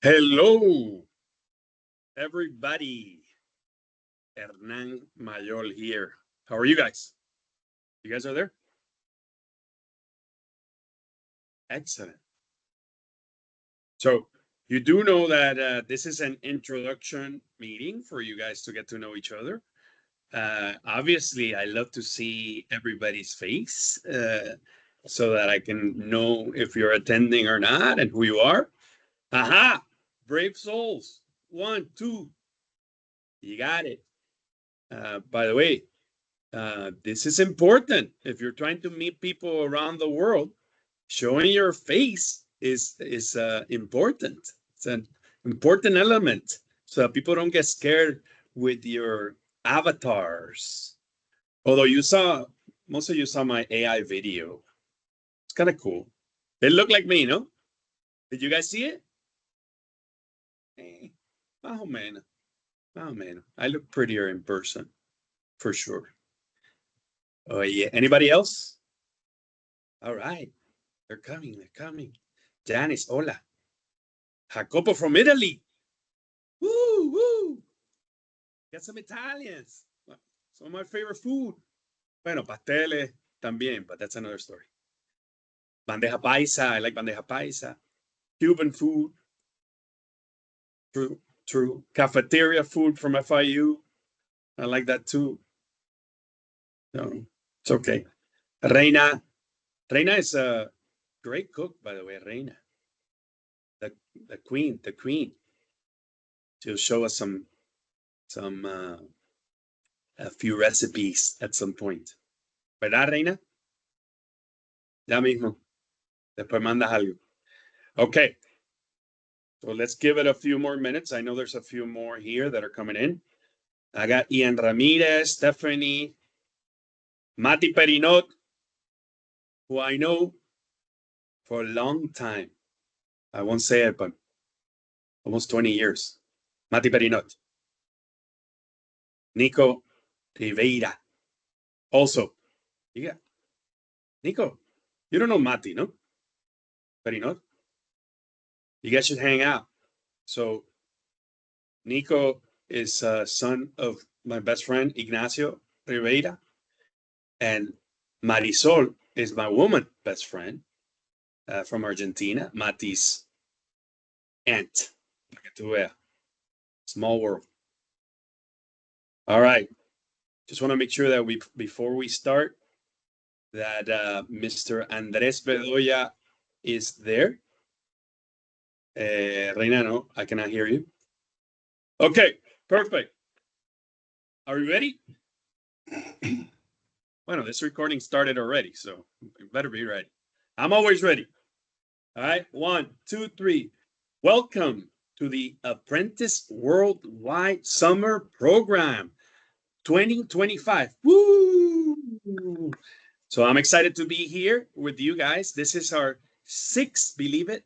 Hello, everybody. Hernan Mayol here. How are you guys? You guys are there? Excellent. So, you do know that this is an introduction meeting for you guys to get to know each other. Obviously, I love to see everybody's face so that I can know if you're attending or not and who you are. Aha! Brave souls. One, two. You got it. By the way, this is important. If you're trying to meet people around the world, showing your face is important. It's an important element so that people don't get scared with your avatars. Although most of you saw my AI video. It's kind of cool. It looked like me, no? Did you guys see it? Eh, oh man, oh man, I look prettier in person for sure. Oh yeah. Anybody else? All right. They're coming. They're coming. Janice, hola. Jacopo from Italy. Woo, woo. Got some Italians. Some of my favorite food. Bueno, pasteles también, but that's another story. Bandeja paisa. I like bandeja paisa. Cuban food. True, true. Cafeteria food from FIU. I like that too. No, it's okay. Reina. Reina is a great cook, by the way. Reina. The, the queen. The queen. She'll show us some a few recipes at some point. ¿Verdad, Reina? Ya mismo. Después mandas algo. Okay. So let's give it a few more minutes. I know there's a few more here that are coming in. I got Ian Ramirez, Stephanie, Mati Perinot, who I know for a long time. I won't say it, but almost 20 years. Mati Perinot. Nico Rivera. Also, yeah. Nico, you don't know Mati, no? Perinot? You guys should hang out. So Nico is a son of my best friend Ignacio Rivera, and Marisol is my woman best friend from Argentina, Mati's aunt. Small world. All right. Just want to make sure that before we start, that Mr. Andres Bedoya is there. Reina, no, I cannot hear you. Okay, perfect. Are you ready? Bueno, this recording started already, so you better be ready. I'm always ready. All right, 1, 2, 3. Welcome to the Apprentice Worldwide Summer Program 2025. Woo! So I'm excited to be here with you guys. This is our sixth, believe it,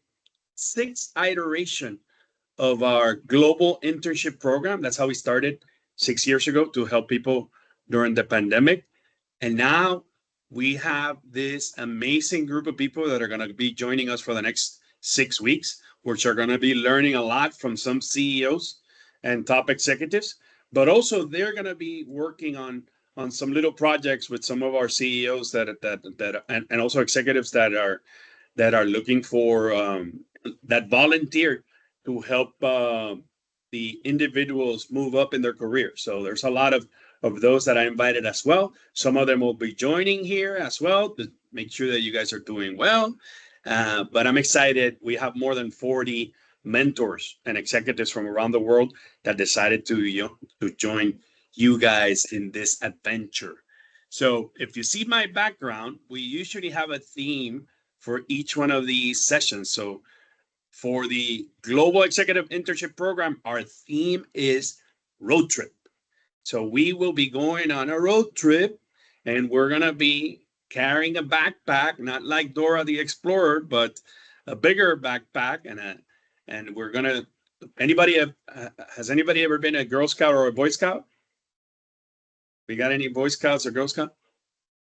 sixth iteration of our global internship program. That's how we started 6 years ago to help people during the pandemic. And now we have this amazing group of people that are going to be joining us for the next 6 weeks, which are going to be learning a lot from some CEOs and top executives, but also they're going to be working on some little projects with some of our CEOs and also executives that are looking for that volunteer to help the individuals move up in their career. So there's a lot of those that I invited as well. Some of them will be joining here as well to make sure that you guys are doing well. But I'm excited. We have more than 40 mentors and executives from around the world that decided to join you guys in this adventure. So if you see my background, we usually have a theme for each one of these sessions. So for the Global Executive Internship Program, our theme is road trip. So we will be going on a road trip, and we're going to be carrying a backpack, not like Dora the Explorer, but a bigger backpack. And we're going to, has anybody ever been a Girl Scout or a Boy Scout? We got any Boy Scouts or Girl Scouts?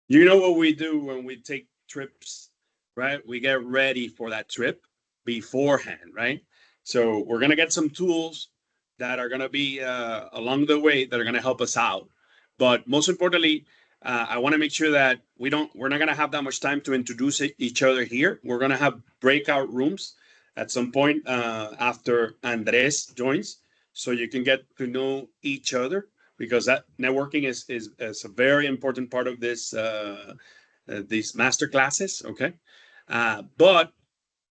You know what we do when we take trips, right? We get ready for that trip beforehand, right? So we're going to get some tools that are going to be along the way that are going to help us out. But most importantly, I want to make sure that we're not going to have that much time to introduce each other here. We're going to have breakout rooms at some point after Andres joins, so you can get to know each other, because that networking is a very important part of these master classes. Okay. But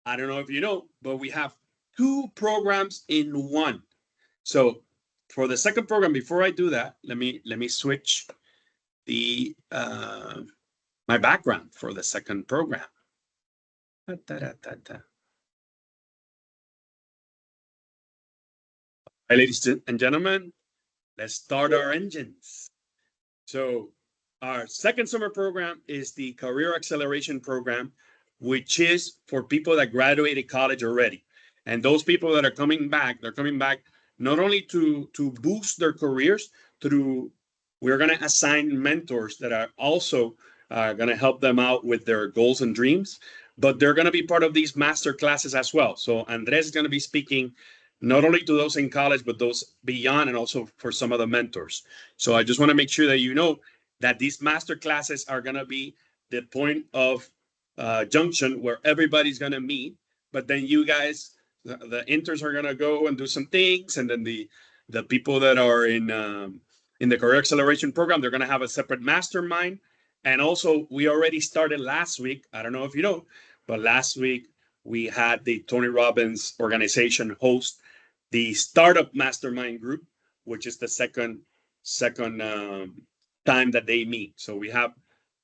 I don't know if you know, but we have two programs in one. So for the second program, before I do that, let me switch the my background for the second program. Da, da, da, da, da. Hi, ladies and gentlemen, let's start our engines. So our second summer program is the Career Acceleration Program, which is for people that graduated college already. And those people that are coming back, they're coming back not only to boost their careers through, we're going to assign mentors that are also going to help them out with their goals and dreams, but they're going to be part of these master classes as well. So Andres is going to be speaking not only to those in college, but those beyond, and also for some of the mentors. So I just want to make sure that you know that these master classes are going to be the point of junction where everybody's going to meet. But then you guys, the interns, are going to go and do some things, and then the people that are in the Career Acceleration Program, they're going to have a separate mastermind. And also, we already started last week. I don't know if you know, but last week we had the Tony Robbins organization host the Startup Mastermind Group, which is the second time that they meet. So we have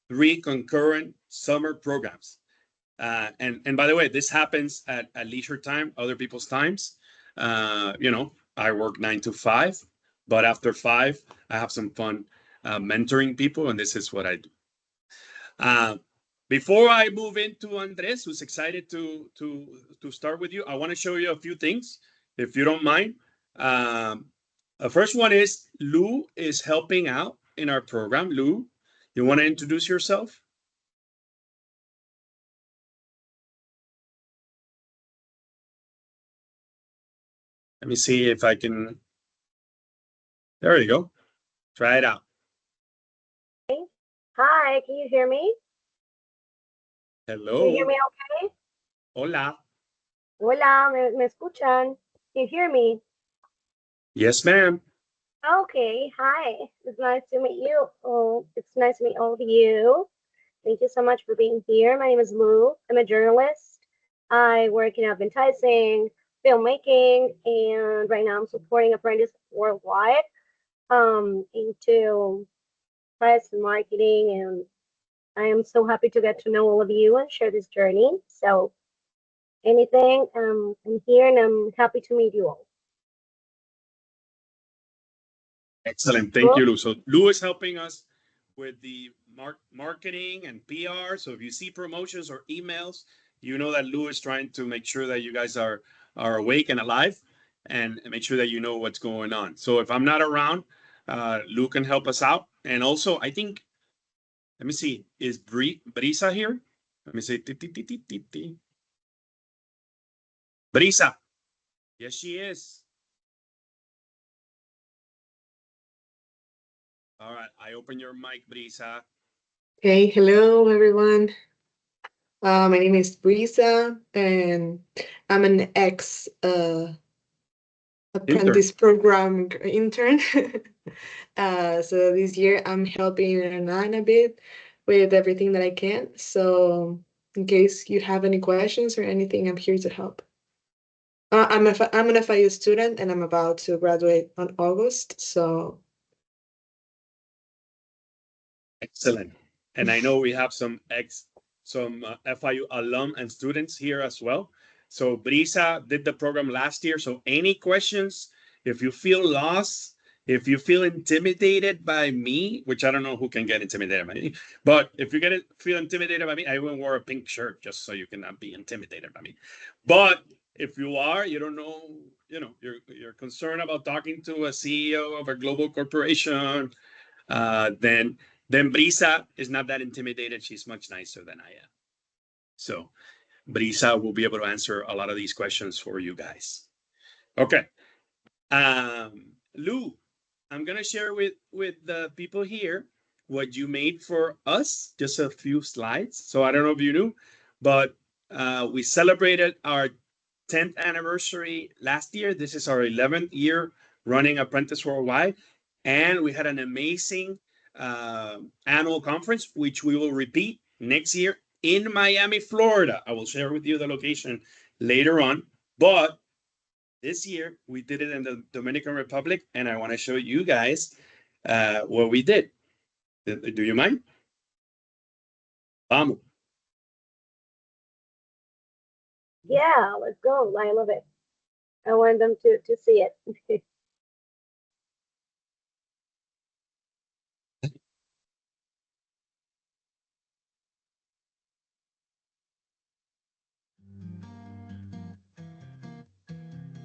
3 concurrent summer programs. And by the way, this happens at leisure time, other people's times. I work 9 to 5, but after 5, I have some fun mentoring people, and this is what I do. Before I move into Andres, who's excited to start with you, I want to show you a few things, if you don't mind. The first one is Lou is helping out in our program. Lou, you want to introduce yourself? Let me see if I can. There you go. Try it out. Hi, can you hear me? Hello. Can you hear me okay? Hola. Hola, ¿me escuchan? Can you hear me? Yes, ma'am. Okay, hi. It's nice to meet you. Oh, it's nice to meet all of you. Thank you so much for being here. My name is Lou. I'm a journalist. I work in advertising, filmmaking, and right now I'm supporting Apprentice Worldwide into press and marketing, and I am so happy to get to know all of you and share this journey. So anything, I'm here and I'm happy to meet you all. Excellent. Thank you, Lou. So Lou is helping us with the marketing and PR. So if you see promotions or emails, you know that Lou is trying to make sure that you guys are awake and alive, and make sure that you know what's going on. So if I'm not around, Lou can help us out. And also, I think, let me see, is Brisa here? Let me see. Brisa. Yes, she is. All right. I open your mic, Brisa. Hey, hello everyone. My name is Brisa, and I'm an ex apprentice program intern. So this year I'm helping Hernan a bit with everything that I can. So in case you have any questions or anything, I'm here to help. I'm an FIU student, and I'm about to graduate on August. So excellent. And I know we have some FIU alum and students here as well. So Brisa did the program last year. So any questions, if you feel lost, if you feel intimidated by me, which I don't know who can get intimidated by me, but if you feel intimidated by me, I even wore a pink shirt just so you cannot be intimidated by me. But if you are, you don't know, you're concerned about talking to a CEO of a global corporation, then Brisa is not that intimidated. She's much nicer than I am. So Brisa will be able to answer a lot of these questions for you guys. Okay. Lou, I'm gonna share with the people here what you made for us. Just a few slides. So I don't know if you knew, but we celebrated our 10th anniversary last year. This is our 11th year running Apprentice Worldwide, and we had an amazing annual conference, which we will repeat next year in Miami, Florida. I will share with you the location later on, but this year we did it in the Dominican Republic, and I want to show you guys what we did. Do you mind? Vamos. Yeah, let's go. I love it. I want them to see it.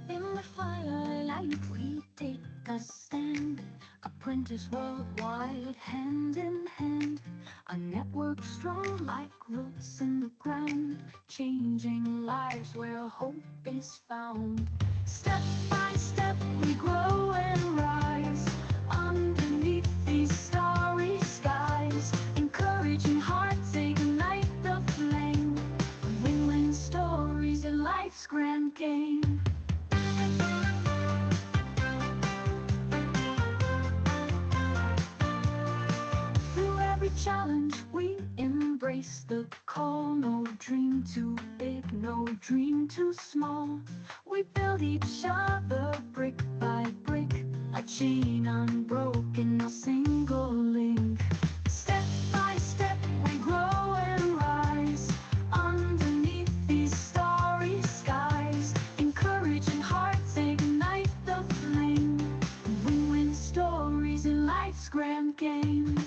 In the firelight, we take a stand. Apprentice worldwide, hand in hand. A network strong like roots in the ground, changing lives where hope is found. Step by step, we grow and rise underneath these starry skies. Encouraging hearts, ignite the flame. Win-win stories in life's grand game. Through every challenge, we embrace the call. No dream too big, no dream too small. We build each other brick by brick, a chain unbroken, a single link. Step by step, we grow and rise underneath these starry skies. Encouraging hearts, ignite the flame. Win-win stories in life's grand game.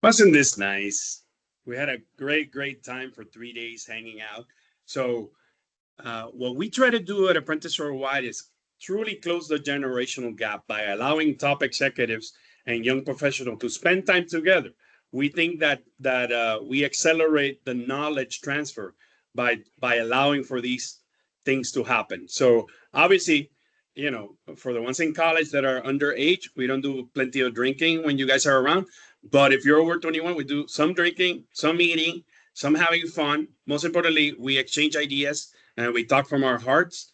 Wasn't this nice? We had a great time for 3 days hanging out. So what we try to do at Apprentice Worldwide is truly close the generational gap by allowing top executives and young professionals to spend time together. We think that we accelerate the knowledge transfer by allowing for these things to happen. So obviously, for the ones in college that are underage, we don't do plenty of drinking when you guys are around. But if you're over 21, we do some drinking, some eating, some having fun. Most importantly, we exchange ideas and we talk from our hearts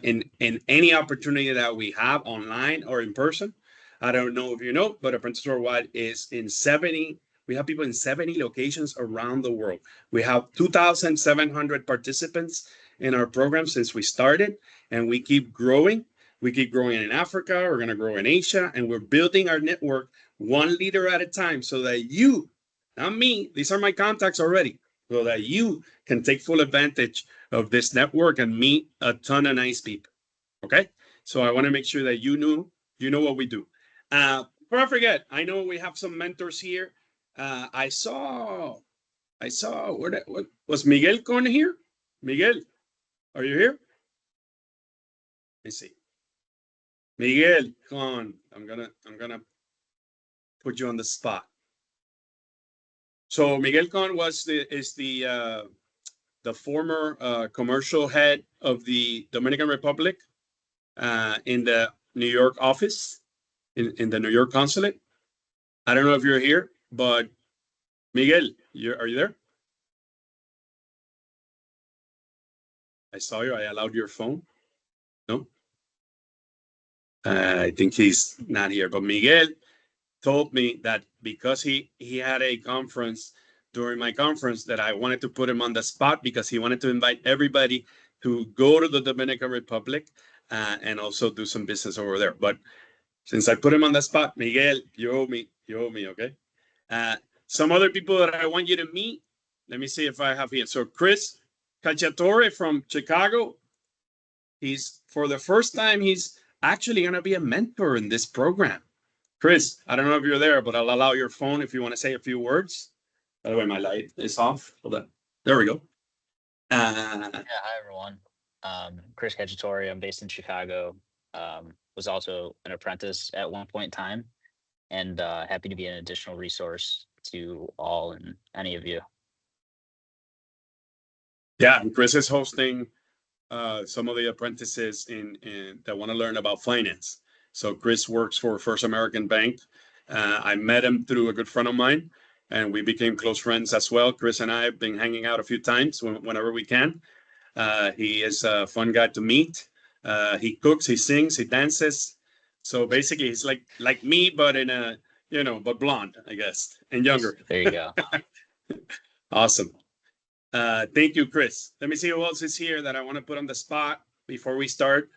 in any opportunity that we have online or in person. I don't know if you know, but Apprentice Worldwide is in 70. We have people in 70 locations around the world. We have 2,700 participants in our program since we started, and we keep growing. We keep growing in Africa. We're going to grow in Asia, and we're building our network one leader at a time so that you, not me, these are my contacts already, so that you can take full advantage of this network and meet a ton of nice people. Okay, so I want to make sure that you know what we do. Before I forget, I know we have some mentors here. I saw what was Miguel Con here? Miguel, are you here? Let me see. Miguel Con, I'm gonna put you on the spot. So Miguel Con is the former commercial head of the Dominican Republic in the New York office, in the New York consulate. I don't know if you're here, but Miguel, are you there? I saw you. I allowed your phone. No? I think he's not here. But Miguel told me that because he had a conference during my conference that I wanted to put him on the spot because he wanted to invite everybody to go to the Dominican Republic and also do some business over there. But since I put him on the spot, Miguel, you owe me, okay? Some other people that I want you to meet. Let me see if I have here. So Chris Cacciatore from Chicago. He's for the first time, he's actually going to be a mentor in this program. Chris, I don't know if you're there, but I'll allow your phone if you want to say a few words. By the way, my light is off. Hold on. There we go. Yeah, hi everyone. Chris Cacciatore. I'm based in Chicago. was also an apprentice at one point in time, and happy to be an additional resource to all and any of you. Yeah, and Chris is hosting some of the apprentices in that want to learn about finance. So Chris works for First American Bank. I met him through a good friend of mine, and we became close friends as well. Chris and I have been hanging out a few times whenever we can. He is a fun guy to meet. He cooks, he sings, he dances. So basically, he's like me, but in a but blonde, I guess, and younger. There you go. Awesome. Thank you, Chris. Let me see who else is here that I want to put on the spot before we start.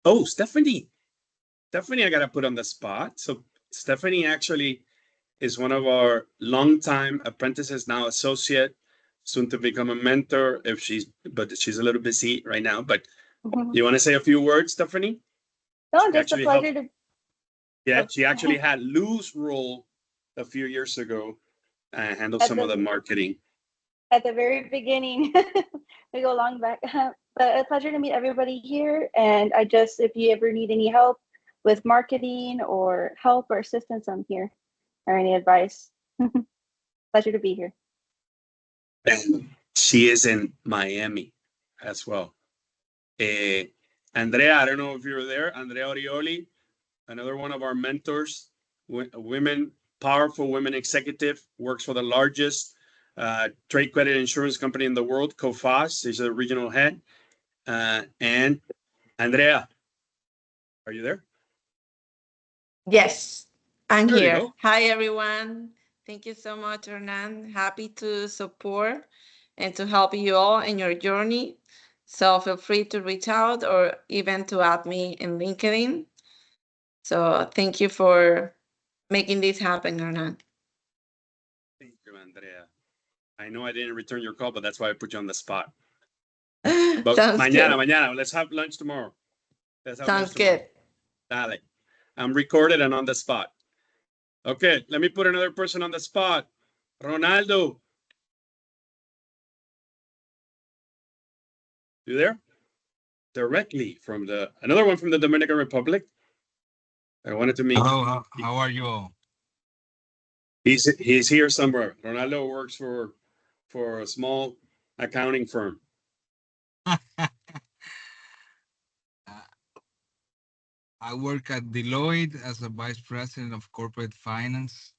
Oh, Stephanie. Stephanie, I got to put on the spot. So Stephanie actually is one of our longtime apprentices, now associate, soon to become a mentor but she's a little busy right now. But you want to say a few words, Stephanie? No, just a pleasure to. Yeah, she actually had Lou's role a few years ago and handled some of the marketing. At the very beginning, we go long back. But a pleasure to meet everybody here. And if you ever need any help with marketing or help or assistance, I'm here, or any advice. Pleasure to be here. And she is in Miami as well. Andrea, I don't know if you were there. Andrea Orioli, another one of our mentors, powerful women executive, works for the largest trade credit insurance company in the world, COFAS. She's the regional head. And Andrea, are you there? Yes, I'm There you here. go. Hi, everyone. Thank you so much, Hernan. Happy to support and to help you all in your journey. So feel free to reach out or even to add me in LinkedIn. So thank you for making this happen, Hernan. Thank you, Andrea. I know I didn't return your call, but that's why I put you on the spot. But Sounds mañana, good. mañana, let's have lunch tomorrow. Sounds good. Dale. I'm recorded and on the spot. Okay, let me put another person on the spot. Ronaldo. You there? Directly from another one from the Dominican Republic. I wanted to meet. Hello, how are you all? He's here somewhere. Ronaldo works for a small accounting firm. I work at Deloitte as a vice president of corporate finance.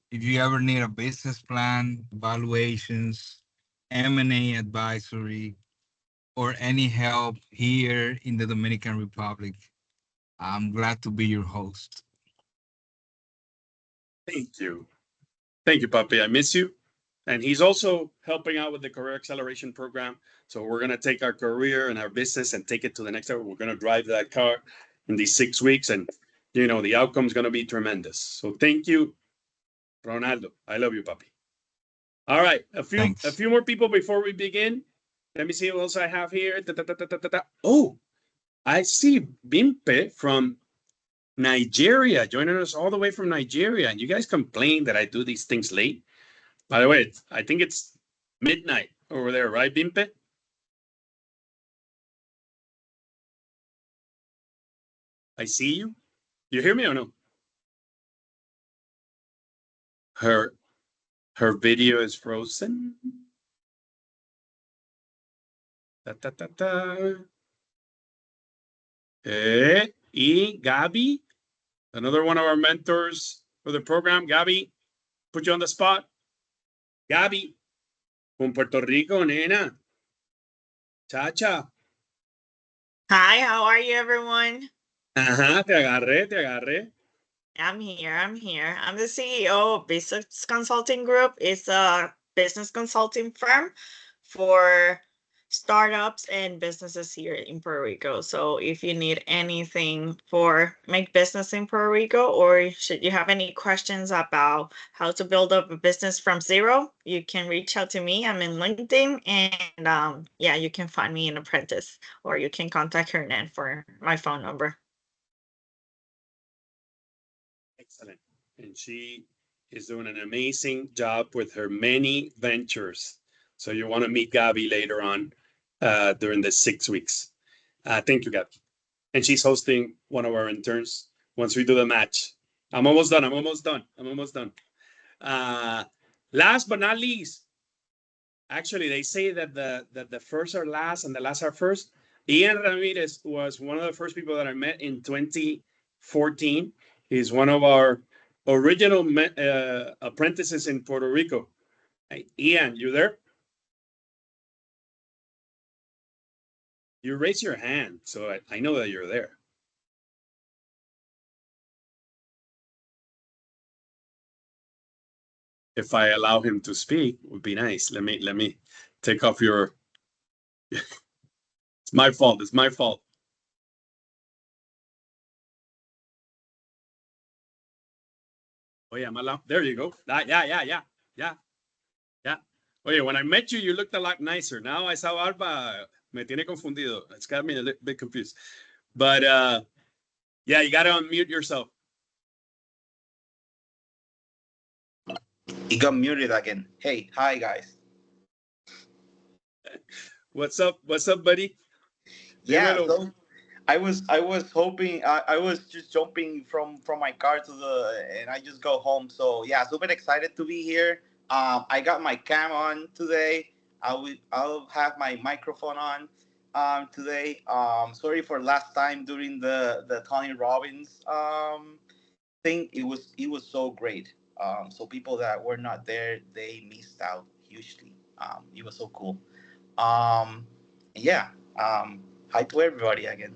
If you ever need a business plan, valuations, M&A advisory, or any help here in the Dominican Republic, I'm glad to be your host. Thank you. Thank you, Papi. I miss you. And he's also helping out with the Career Acceleration Program. So we're going to take our career and our business and take it to the next level. We're going to drive that car in these 6 weeks, and the outcome is going to be tremendous. So thank you, Ronaldo. I love you, Papi. All right, a few more people before we begin. Let me see what else I have here. Oh, I see Bimpe from Nigeria joining us all the way from Nigeria. And you guys complain that I do these things late. By the way, I think it's midnight over there, right, Bimpe? I see you. You hear me or no? Her video is frozen. Y Gabi, another one of our mentors for the program. Gabi, put you on the spot. Gabi, from Puerto Rico, nena. Chacha. Hi, how are you, everyone? Ajá, te agarré. I'm here. I'm the CEO of Business Consulting Group. It's a business consulting firm for startups and businesses here in Puerto Rico. So if you need anything for make business in Puerto Rico, or should you have any questions about how to build up a business from zero, you can reach out to me. I'm in LinkedIn, and you can find me in Apprentice, or you can contact Hernan for my phone number. Excellent. And she is doing an amazing job with her many ventures. So you want to meet Gabi later on. during the 6 weeks. Thank you, Gabby. And she's hosting one of our interns once we do the match. I'm almost done. I'm almost done. I'm almost done. Last but not least, actually, they say that the first are last and the last are first. Ian Ramirez was one of the first people that I met in 2014. He's one of our original apprentices in Puerto Rico. Hey, Ian, you there? You raise your hand, so I know that you're there. If I allow him to speak, would be nice. Let me take off your. It's my fault. It's my fault. Oh yeah, there you go. Yeah. Oye, when I met you, you looked a lot nicer. Now esa barba me tiene confundido. It's got me a little bit confused. But yeah, you got to unmute yourself. He got muted again. Hey, hi guys. What's up? What's up, buddy? Yeah, Dímelo. so I was hoping I was just jumping from my car to the and I just go home. So yeah, super excited to be here. I got my cam on today. I'll have my microphone on today. Sorry for last time during the Tony Robbins thing. It was so great. So people that were not there, they missed out hugely. It was so cool. Um, yeah. Hi to everybody again.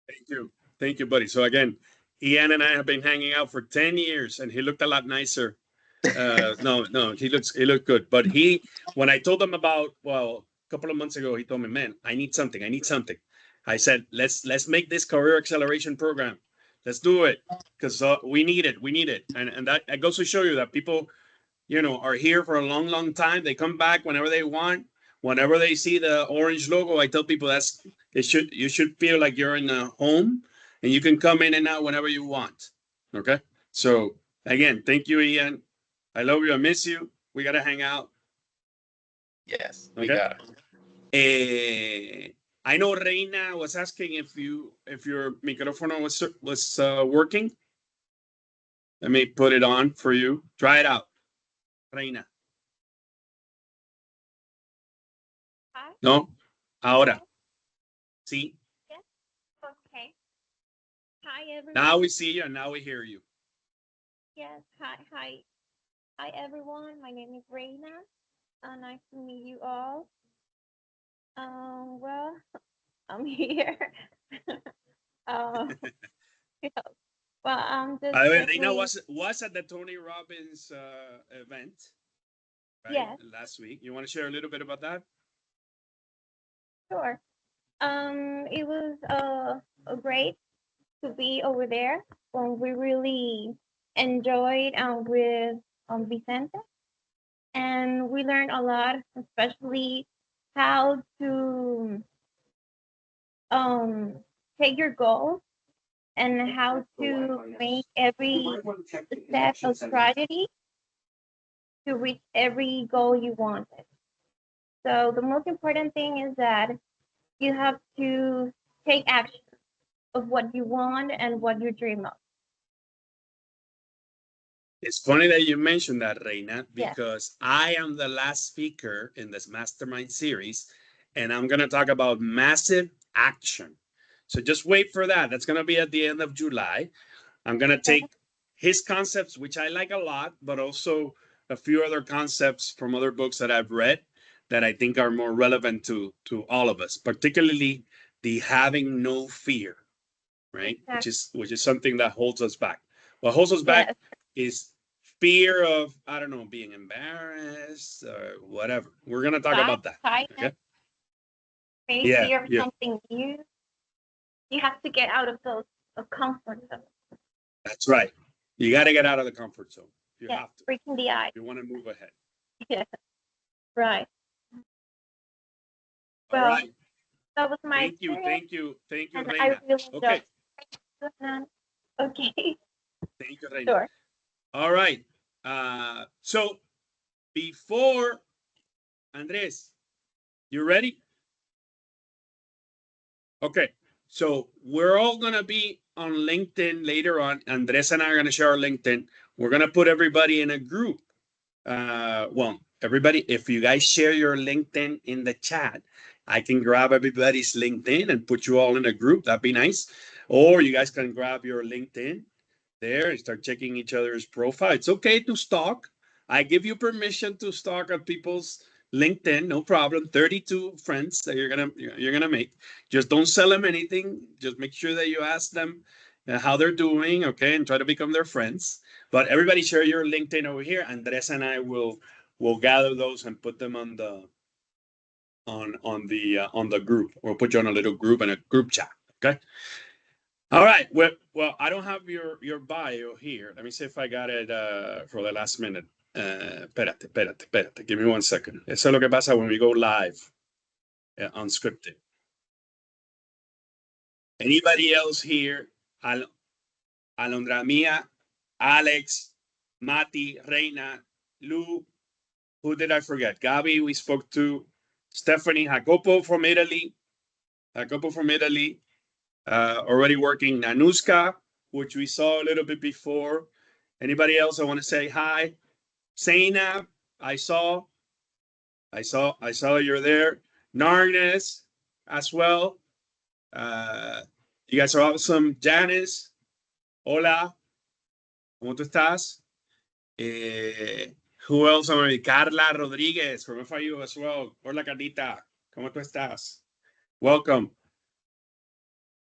Thank you. Thank you, buddy. So again, Ian and I have been hanging out for 10 years and he looked a lot nicer. No, he looked good. But when I told him about, well, a couple of months ago, he told me, man, I need something. I said, let's make this career acceleration program. Let's do it because we need it. And that goes to show you that people, are here for a long, long time. They come back whenever they want. Whenever they see the orange logo, I tell people you should feel like you're in a home and you can come in and out whenever you want. Okay. So again, thank you, Ian. I love you. I miss you. We gotta hang out. Yes, we got it. I know Reina was asking if your microphone was working. Let me put it on for you. Try it out, Reina. Hi. No, ahora. Sí. Yes. Okay. Hi, everyone. Now we see you and now we hear you. Yes. Hi, everyone. My name is Reina. Nice to meet you all. Well, I'm here. uh, well, I'm just By the way, Reina quickly. was at the Tony Robbins event, right? Yes. Last week. You want to share a little bit about that? Sure. It was great to be over there. We really enjoyed with Vicente, and we learned a lot, especially how to um take your goals and how to make every step a strategy to reach every goal you wanted. So the most important thing is that you have to take action of what you want and what you dream of. It's funny that you mentioned that, Reina, Yes. because I am the last speaker in this mastermind series, and I'm going to talk about massive action. So just wait for that. That's going to be at the end of July. I'm going to take his concepts, which I like a lot, but also a few other concepts from other books that I've read that I think are more relevant to all of us, particularly the having no fear, right? Exactly. Which is something that holds us back. What holds us back is fear of, I don't know, being embarrassed or whatever. We're going to talk about that. Okay? Maybe fear of something new. You have to get out of those comfort zone. That's right. You got to get out of the comfort zone. You have to. Breaking the ice. You want to move ahead. Yeah. Right. All Well, right. that was my Thank you, and Reina. I really Okay. Okay. Thank you, Reina. Sure. All right. So before, Andres, You ready? Okay, so we're all gonna be on LinkedIn later on. Andres and I are gonna share our LinkedIn. We're gonna put everybody in a group. Well, everybody, if you guys share your LinkedIn in the chat, I can grab everybody's LinkedIn and put you all in a group. That'd be nice. Or you guys can grab your LinkedIn there and start checking each other's profile. It's okay to stalk. I give you permission to stalk at people's LinkedIn, no problem. 32 friends that you're gonna make. Just don't sell them anything. Just make sure that you ask them how they're doing, okay, and try to become their friends. But everybody share your LinkedIn over here. Andres and I will gather those and put them on the group. We'll put you on a little group and a group chat. Okay. All right. Well, I don't have your bio here. Let me see if I got it for the last minute. Espérate. Give me 1 second. Eso es lo que pasa when we go live, unscripted. Anybody else here? Alondra Mia, Alex, Mati, Reina, Lou. Who did I forget? Gabi, we spoke to. Stephanie, Jacopo from Italy. Already working. Nanuska, which we saw a little bit before. Anybody else I want to say hi? Zainab, I saw you're there. Narnes as well. You guys are awesome. Janice, hola. ¿Cómo tú estás? Who else am I? Carla Rodriguez from FIU as well. Hola, Carlita. ¿Cómo tú estás? Welcome.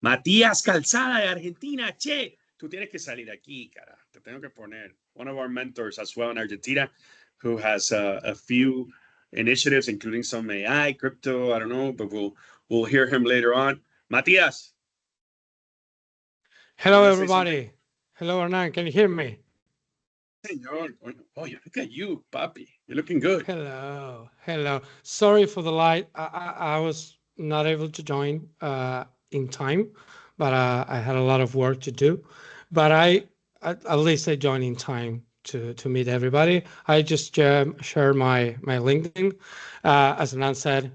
Matías Calzada de Argentina. Che, tú tienes que salir aquí, cara. Te tengo que poner. One of our mentors as well in Argentina, who has a few initiatives, including some AI, crypto, I don't know, but we'll hear him later on. Matías. Hello, everybody. Hello, Hernan. Can you hear me? Señor. Oh, look at you, papi. You're looking good. Hello. Sorry for the light. I was not able to join in time, but I had a lot of work to do. But at least I joined in time to meet everybody. I just share my LinkedIn. As Hernan said,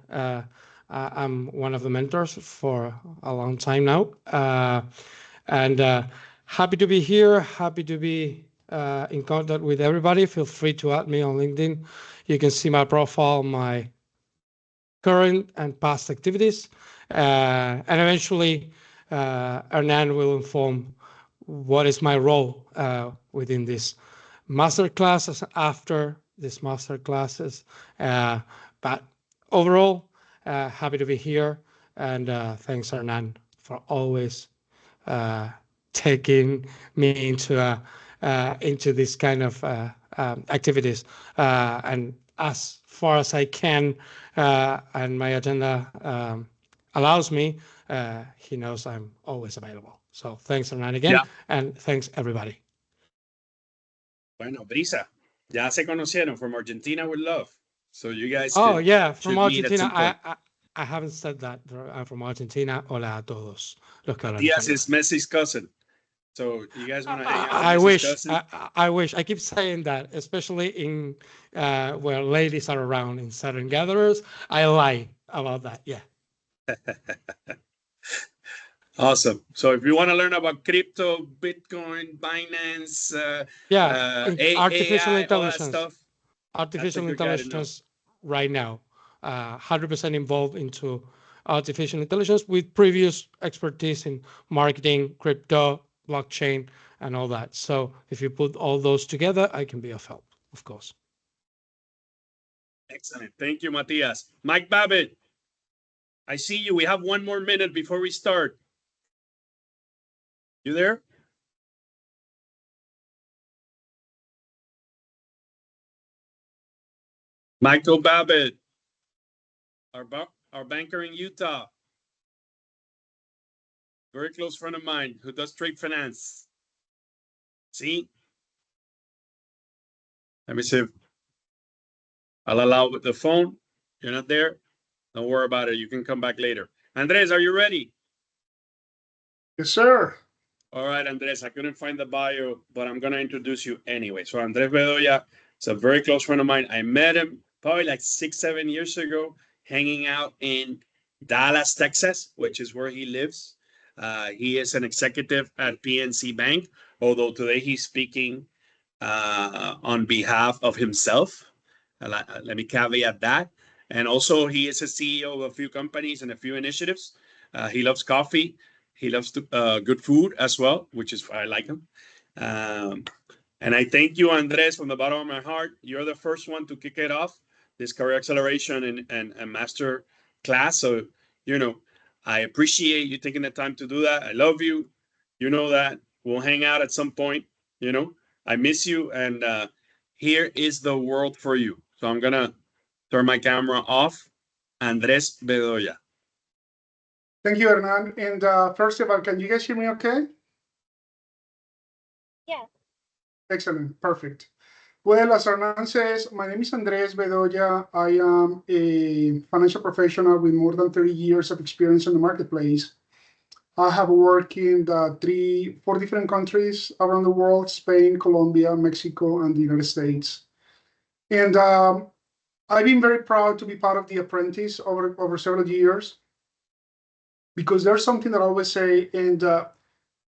I'm one of the mentors for a long time now. And happy to be here. Happy to be in contact with everybody. Feel free to add me on LinkedIn. You can see my profile, my current and past activities. And eventually, Hernan will inform what is my role within this masterclasses after this masterclasses. But overall, happy to be here. And thanks, Hernan, for always taking me into this kind of activities, and as far as I can, and my agenda allows me, he knows I'm always available. So thanks, Hernan, again, and thanks everybody. Bueno, Brisa, ya se conocieron from Argentina with love. So you guys. Oh yeah, from Argentina. I haven't said that. I'm from Argentina. Hola a todos. Matías is Messi's cousin. So you guys want to hang out? I wish. I keep saying that, especially in where ladies are around in certain gatherers. I lie about that. Yeah. Awesome. So if you want to learn about crypto, Bitcoin, Binance, artificial AI, intelligence, all that stuff, artificial intelligence right now, 100% involved into artificial intelligence with previous expertise in marketing, crypto, blockchain, and all that. So if you put all those together, I can be of help, of course. Excellent. Thank you, Matias. Mike Babbitt, I see you. We have 1 more minute before we start. You there? Michael Babbitt, our banker in Utah. Very close friend of mine who does trade finance. See? Let me see if I'll allow with the phone. You're not there? Don't worry about it. You can come back later. Andres, are you ready? Yes, sir. All right, Andres, I couldn't find the bio, but I'm going to introduce you anyway. So Andres Bedoya is a very close friend of mine. I met him probably like 6-7 years ago. hanging out in Dallas, Texas, which is where he lives. He is an executive at PNC Bank, although today he's speaking on behalf of himself. Let me caveat that. And also, he is a CEO of a few companies and a few initiatives. He loves coffee. He loves good food as well, which is why I like him. And I thank you, Andres, from the bottom of my heart. You're the first one to kick it off, this career acceleration and master class. So, I appreciate you taking the time to do that. I love you. You know that. We'll hang out at some point. I miss you. And here is the world for you. So I'm going to turn my camera off. Andres Bedoya. Thank you, Hernan. And first of all, can you guys hear me okay? Yeah. Excellent. Perfect. Well, as Hernan says, my name is Andres Bedoya. I am a financial professional with more than 30 years of experience in the marketplace. I have worked in 4 different countries around the world: Spain, Colombia, Mexico, and the United States. And I've been very proud to be part of The Apprentice over several years, because there's something that I always say, and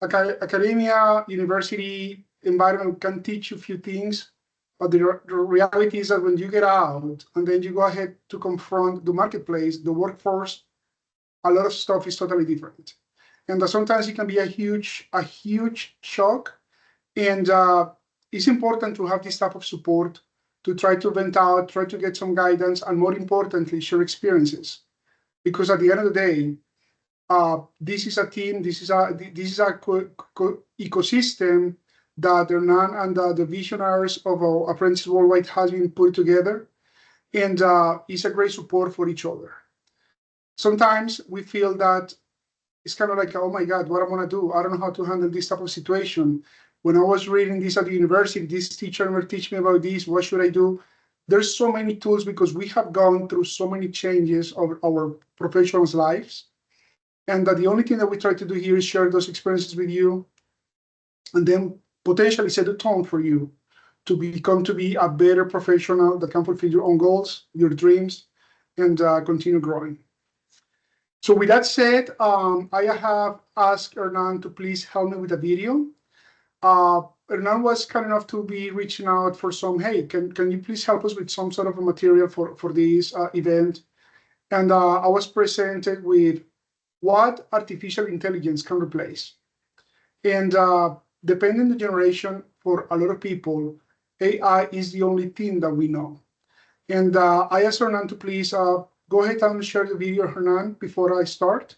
academia, university environment can teach you a few things, but the reality is that when you get out and then you go ahead to confront the marketplace, the workforce, a lot of stuff is totally different. And sometimes it can be a huge shock. And it's important to have this type of support to try to vent out, try to get some guidance, and more importantly, share experiences. Because at the end of the day, this is a team, this is a ecosystem that Hernan and the visionaries of Apprentices Worldwide has been put together, and it's a great support for each other. Sometimes we feel that it's kind of like, oh my God, what am I going to do? I don't know how to handle this type of situation. When I was reading this at the university, this teacher never teach me about this. What should I do? There's so many tools, because we have gone through so many changes of our professionals' lives. And that the only thing that we try to do here is share those experiences with you, and then potentially set a tone for you to be a better professional that can fulfill your own goals, your dreams, and continue growing. So with that said, I have asked Hernan to please help me with a video. Hernan was kind enough to be reaching out for some, hey, can you please help us with some sort of a material for this event? And I was presented with what artificial intelligence can replace. And depending on the generation, for a lot of people, AI is the only thing that we know. And I asked Hernan to please go ahead and share the video, Hernan, before I start.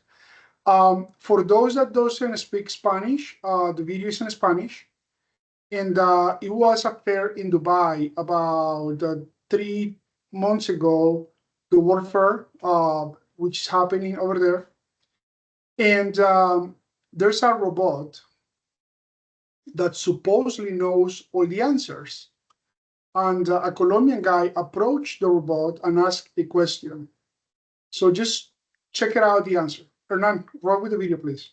For those that doesn't speak Spanish, the video is in Spanish. And it was a fair in Dubai about 3 months ago, the World Fair, which is happening over there. And there's a robot that supposedly knows all the answers. And a Colombian guy approached the robot and asked a question. So just check it out, the answer. Hernan, roll with the video, please.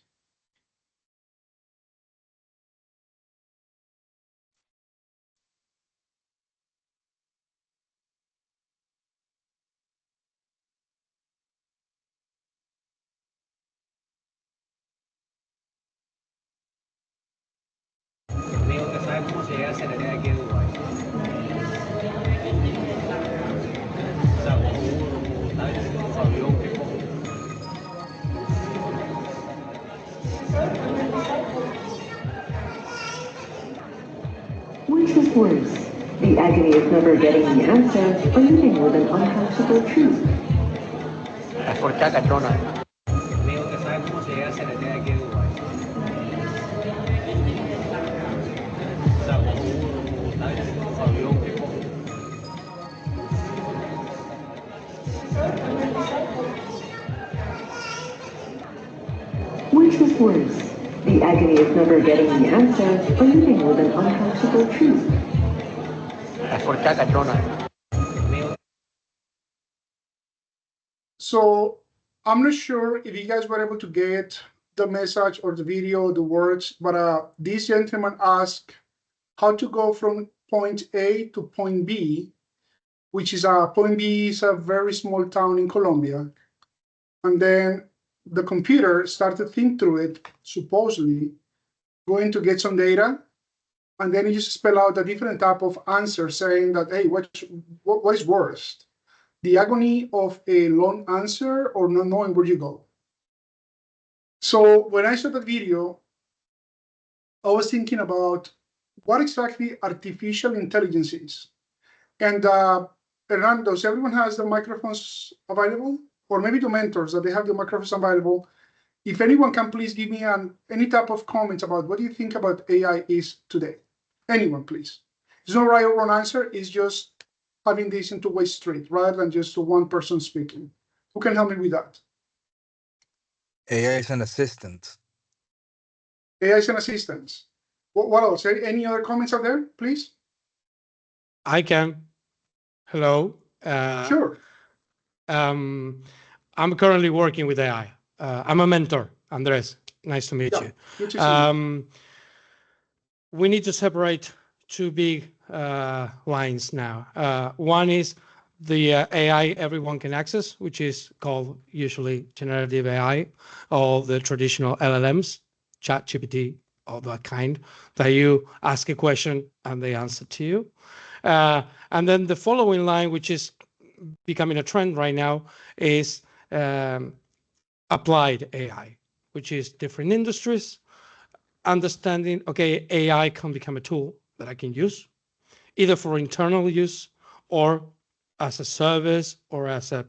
Which is worse, the agony of never getting the answer, or living with an uncomfortable truth? Which is worse, the agony of never getting the answer, or living with an uncomfortable truth? So I'm not sure if you guys were able to get the message or the video, the words, but this gentleman asked how to go from point A to point B. which is Point B is a very small town in Colombia. And then the computer started to think through it, supposedly going to get some data, and then it just spell out a different type of answer saying that, hey, what is worst? The agony of a long answer or not knowing where you go? So when I saw that video, I was thinking about what exactly artificial intelligence is. And Hernando, does everyone has the microphones available? Or maybe the mentors that they have the microphones available. If anyone can please give me any type of comments about what do you think about AI is today? Anyone, please. There's no right or wrong answer. It's just having this in two-way street rather than just one person speaking. Who can help me with that? AI is an assistant. AI is an assistant. What else? Any other comments out there, please? I can. Hello. Sure. I'm currently working with AI. I'm a mentor, Andres. Nice to meet Yeah, you. good to see you. We need to separate two big lines now. One is the AI everyone can access, which is called usually generative AI, or the traditional LLMs, ChatGPT, all that kind, that you ask a question and they answer to you. And then the following line, which is becoming a trend right now, is applied AI, which is different industries understanding, okay, AI can become a tool that I can use either for internal use or as a service or as a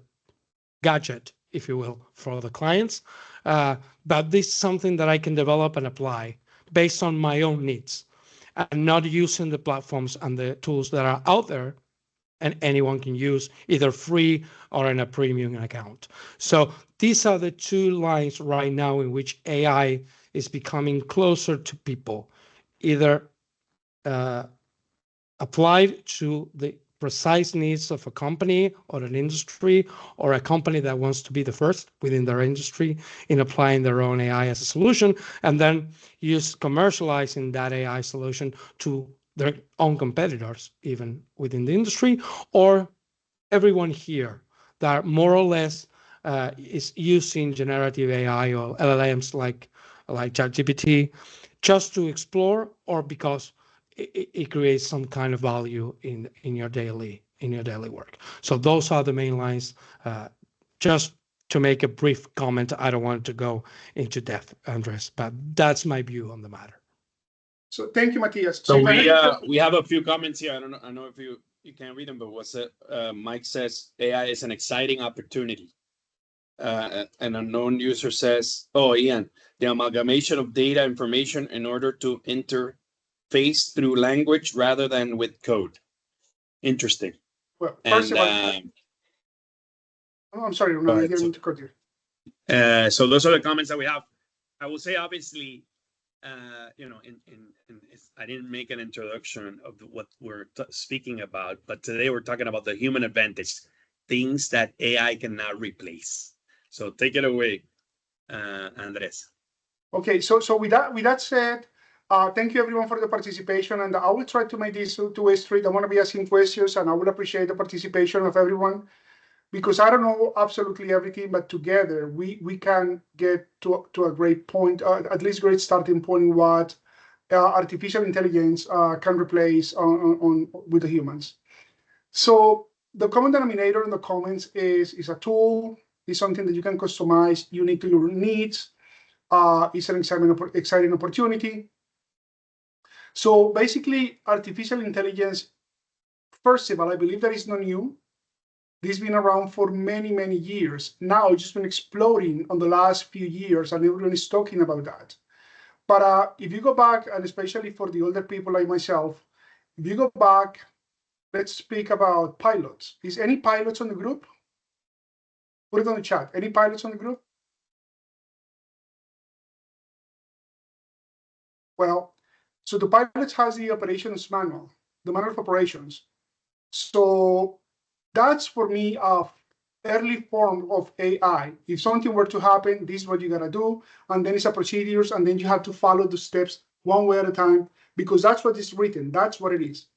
gadget, if you will, for the clients. But this is something that I can develop and apply based on my own needs and not using the platforms and the tools that are out there and anyone can use either free or in a premium account. So these are the two lines right now in which AI is becoming closer to people, either applied to the precise needs of a company or an industry, or a company that wants to be the first within their industry in applying their own AI as a solution, and then use commercializing that AI solution to their own competitors, even within the industry, or everyone here that more or less is using generative AI or LLMs like ChatGPT just to explore, or because it creates some kind of value in your daily work. So those are the main lines. Just to make a brief comment, I don't want to go into depth, Andres, but that's my view on the matter. So thank you, Matias. So we have a few comments here. I don't know if you can't read them, but what's it? Mike says AI is an exciting opportunity. An unknown user says, "Oh, Ian, the amalgamation of data information in order to interface through language rather than with code." Interesting. Well, first of all, I'm sorry, no, I didn't mean to cut you. So those are the comments that we have. I will say, obviously, I didn't make an introduction of what we're speaking about, but today we're talking about the human advantage, things that AI cannot replace. So take it away, Andres. Okay, so with that said, thank you everyone for the participation, and I will try to make this two-way street. I want to be asking questions, and I will appreciate the participation of everyone, because I don't know absolutely everything, but together we can get to a great point, at least great starting point in what artificial intelligence can replace on with the humans. So the common denominator in the comments is a tool, is something that you can customize unique to your needs. It's an exciting opportunity. So basically, artificial intelligence, first of all, I believe that is not new. This has been around for many, many years. Now it's just been exploding on the last few years, and everyone is talking about that. But if you go back, and especially for the older people like myself, if you go back, let's speak about pilots. Is any pilots on the group? Put it on the chat. Any pilots on the group? Well, so the pilot has the operations manual, the manual of operations. So that's for me a early form of AI. If something were to happen, this is what you gotta do, and then it's a procedures, and then you have to follow the steps one way at a time, because that's what is written. That's what it is.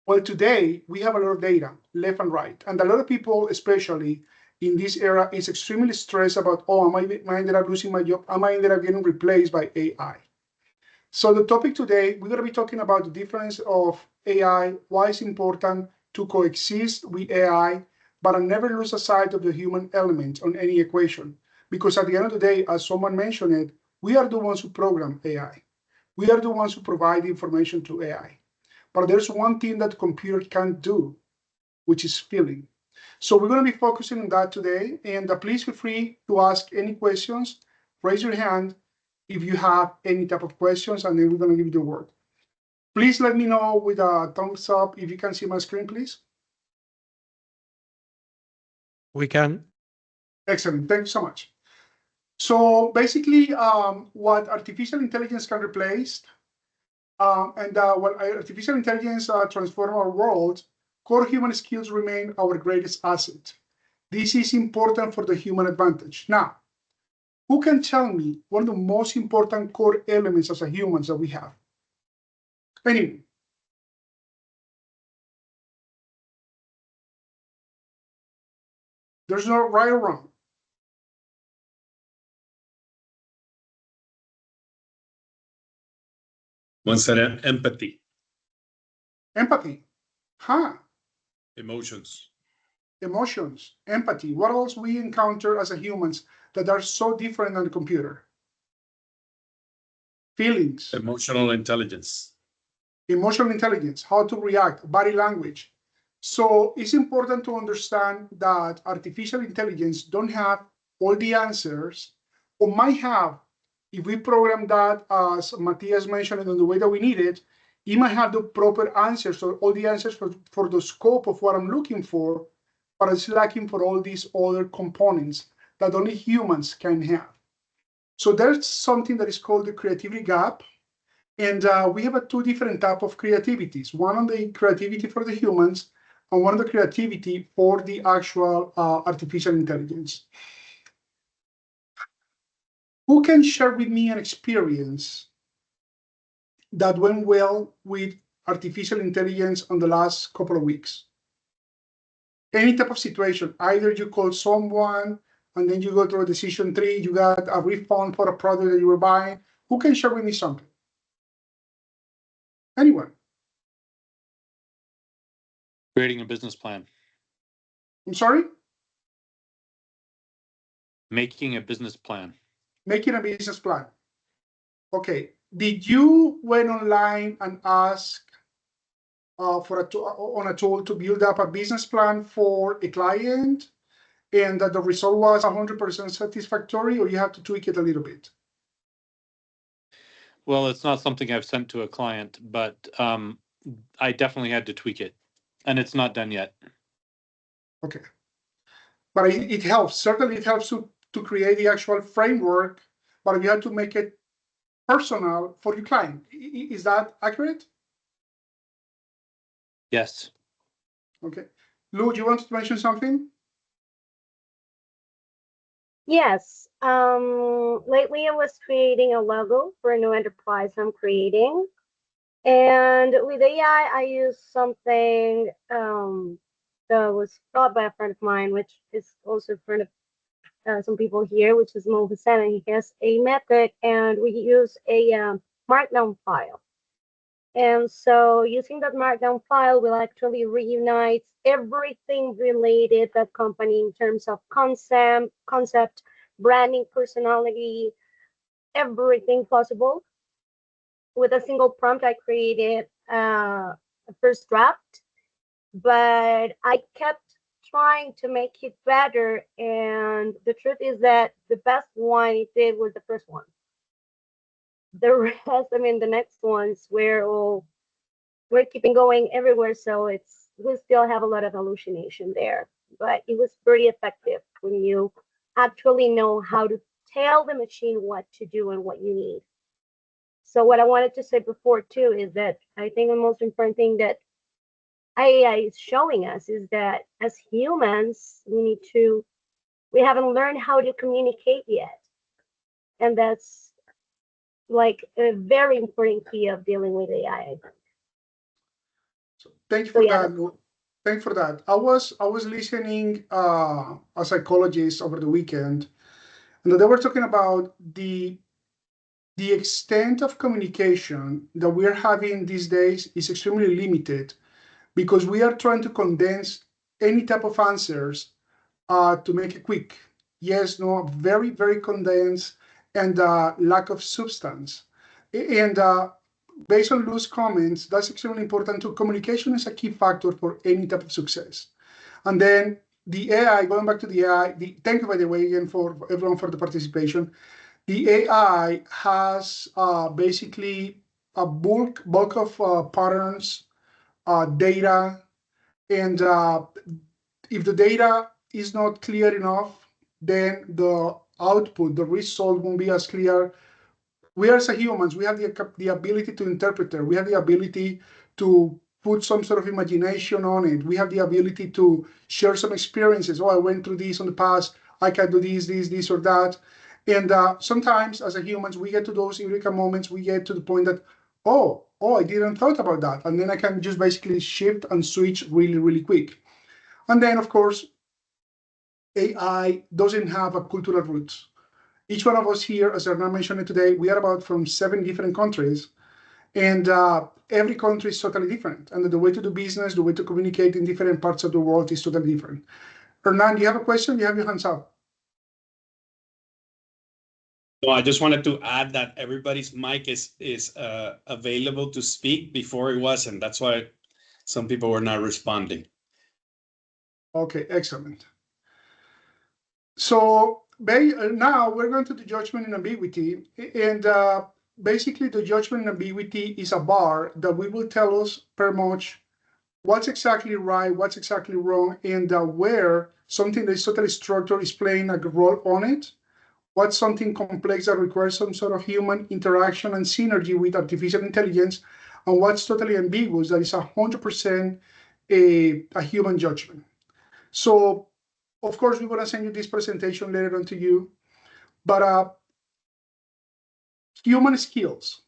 Well, today we have a lot of data left and right, and a lot of people, especially in this era, is extremely stressed about, oh, am I ended up losing my job? Am I ended up getting replaced by AI? So the topic today, we're going to be talking about the difference of AI, why it's important to coexist with AI, but never lose sight of the human element on any equation. Because at the end of the day, as someone mentioned it, we are the ones who program AI. We are the ones who provide information to AI. But there's one thing that the computer can't do, which is feeling. So we're going to be focusing on that today. And please feel free to ask any questions. Raise your hand if you have any type of questions, and then we're going to give you the word. Please let me know with a thumbs up if you can see my screen, please. We can. Excellent. Thank you so much. So basically, what artificial intelligence can replace, what artificial intelligence transform our world, core human skills remain our greatest asset. This is important for the human advantage. Now, who can tell me one of the most important core elements as a humans that we have? Anyone? There's no right or wrong. One said empathy, Empathy. Huh. emotions, Emotions, empathy. What else we encounter as a humans that are so different than the computer? Feelings, emotional intelligence. emotional intelligence, how to react, body language. So it's important to understand that artificial intelligence don't have all the answers, or might have, if we program that, as Matthias mentioned, in the way that we need it, it might have the proper answers or all the answers for the scope of what I'm looking for, but it's lacking for all these other components that only humans can have. So there's something that is called the creativity gap. And we have two different type of creativities. One on the creativity for the humans, and one on the creativity for the actual artificial intelligence. Who can share with me an experience that went well with artificial intelligence on the last couple of weeks? Any type of situation, either you call someone and then you go through a decision tree, you got a refund for a product that you were buying. Who can share with me something? Anyone? Creating a business plan. I'm sorry? Making a business plan. Making a business plan. Okay. Did you went online and ask for on a tool to build up a business plan for a client, and that the result was 100% satisfactory, or you have to tweak it a little bit? Well, it's not something I've sent to a client, but I definitely had to tweak it, and it's not done yet. Okay. But it helps. Certainly, it helps to create the actual framework, but you have to make it personal for your client. Is that accurate? Yes. Okay. Lou, do you want to mention something? Yes. Lately I was creating a logo for a new enterprise I'm creating. And with AI, I used something that was taught by a friend of mine, which is also a friend of some people here, which is Mo Hussein, and he has a method, and we use a markdown file. And so using that markdown file will actually reunite everything related to that company in terms of concept, branding, personality, everything possible. With a single prompt, I created a first draft, but I kept trying to make it better. And the truth is that the best one it did was the first one. The rest, I mean, the next ones were all we're keeping going everywhere, so we still have a lot of hallucination there, but it was pretty effective when you actually know how to tell the machine what to do and what you need. So what I wanted to say before too is that I think the most important thing that AI is showing us is that as humans we haven't learned how to communicate yet, and that's like a very important key of dealing with AI. Thank you So for yeah, that. Thank you for that. I was listening a psychologist over the weekend, and they were talking about the extent of communication that we're having these days is extremely limited because we are trying to condense any type of answers to make it quick. Yes, no, very, very condensed and lack of substance. And based on Lou's comments, that's extremely important too. Communication is a key factor for any type of success. And then the AI, going back to the AI, thank you, by the way, again, for everyone for the participation. The AI has basically a bulk of patterns, data, and if the data is not clear enough, then the output, the result won't be as clear. We as humans, we have the ability to interpret it. We have the ability to put some sort of imagination on it. We have the ability to share some experiences. Oh, I went through this in the past. I can do this, or that. And sometimes as a humans, we get to those eureka moments. We get to the point that, oh, I didn't thought about that. And then I can just basically shift and switch really, really quick. And then, of course, AI doesn't have a cultural roots. Each one of us here, as Hernan mentioned today, we are about from 7 different countries, and every country is totally different. And the way to do business, the way to communicate in different parts of the world is totally different. Hernan, do you have a question? You have your hands up. No, I just wanted to add that everybody's mic is available to speak. Before it wasn't. That's why some people were not responding. Okay, excellent. So now we're going to the judgment and ambiguity. And basically, the judgment and ambiguity is a bar that will tell us per much what's exactly right, what's exactly wrong, and where something that is totally structured is playing a role on it. What's something complex that requires some sort of human interaction and synergy with artificial intelligence, and what's totally ambiguous that is 100% a human judgment. So, of course, we're going to send you this presentation later on to you, but human skills,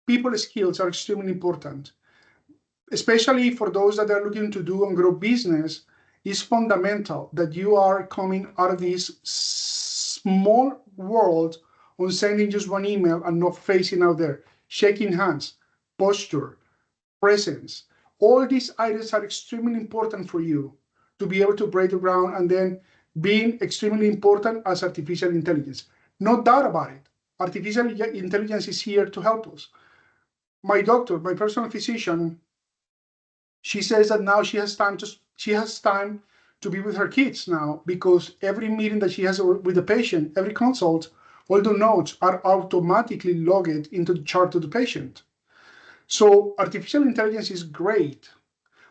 people skills are extremely important, especially for those that are looking to do and grow business. It's fundamental that you are coming out of this small world on sending just one email and not facing out there, shaking hands, posture, presence. All these items are extremely important for you to be able to break the ground, and then being extremely important as artificial intelligence. No doubt about it. Artificial intelligence is here to help us. My doctor, my personal physician, she says that now she has time to be with her kids now, because every meeting that she has with the patient, every consult, all the notes are automatically logged into the chart of the patient. So artificial intelligence is great,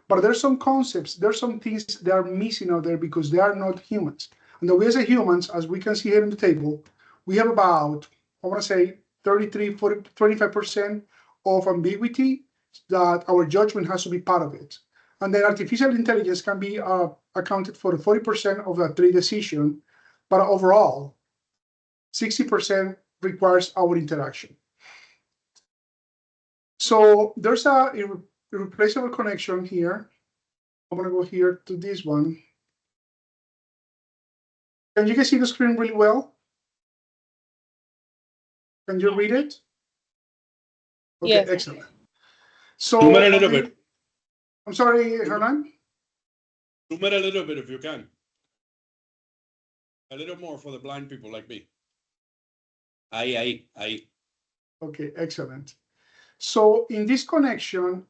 but there's some concepts, there's some things that are missing out there because they are not humans. And we as humans, as we can see here on the table, we have about, I want to say 33, 40, 25% of ambiguity that our judgment has to be part of it. And then artificial intelligence can be accounted for 40% of that trade decision, but overall, 60% requires our interaction. So there's a irreplaceable connection here. I'm gonna go here to this one. Can you guys see the screen really well? Can you read it? Okay, Yes. excellent. So Zoom it a little bit. I'm sorry, Hernan. Zoom it a little bit if you can. A little more for the blind people like me. Ahí. Okay, excellent. So in this connection,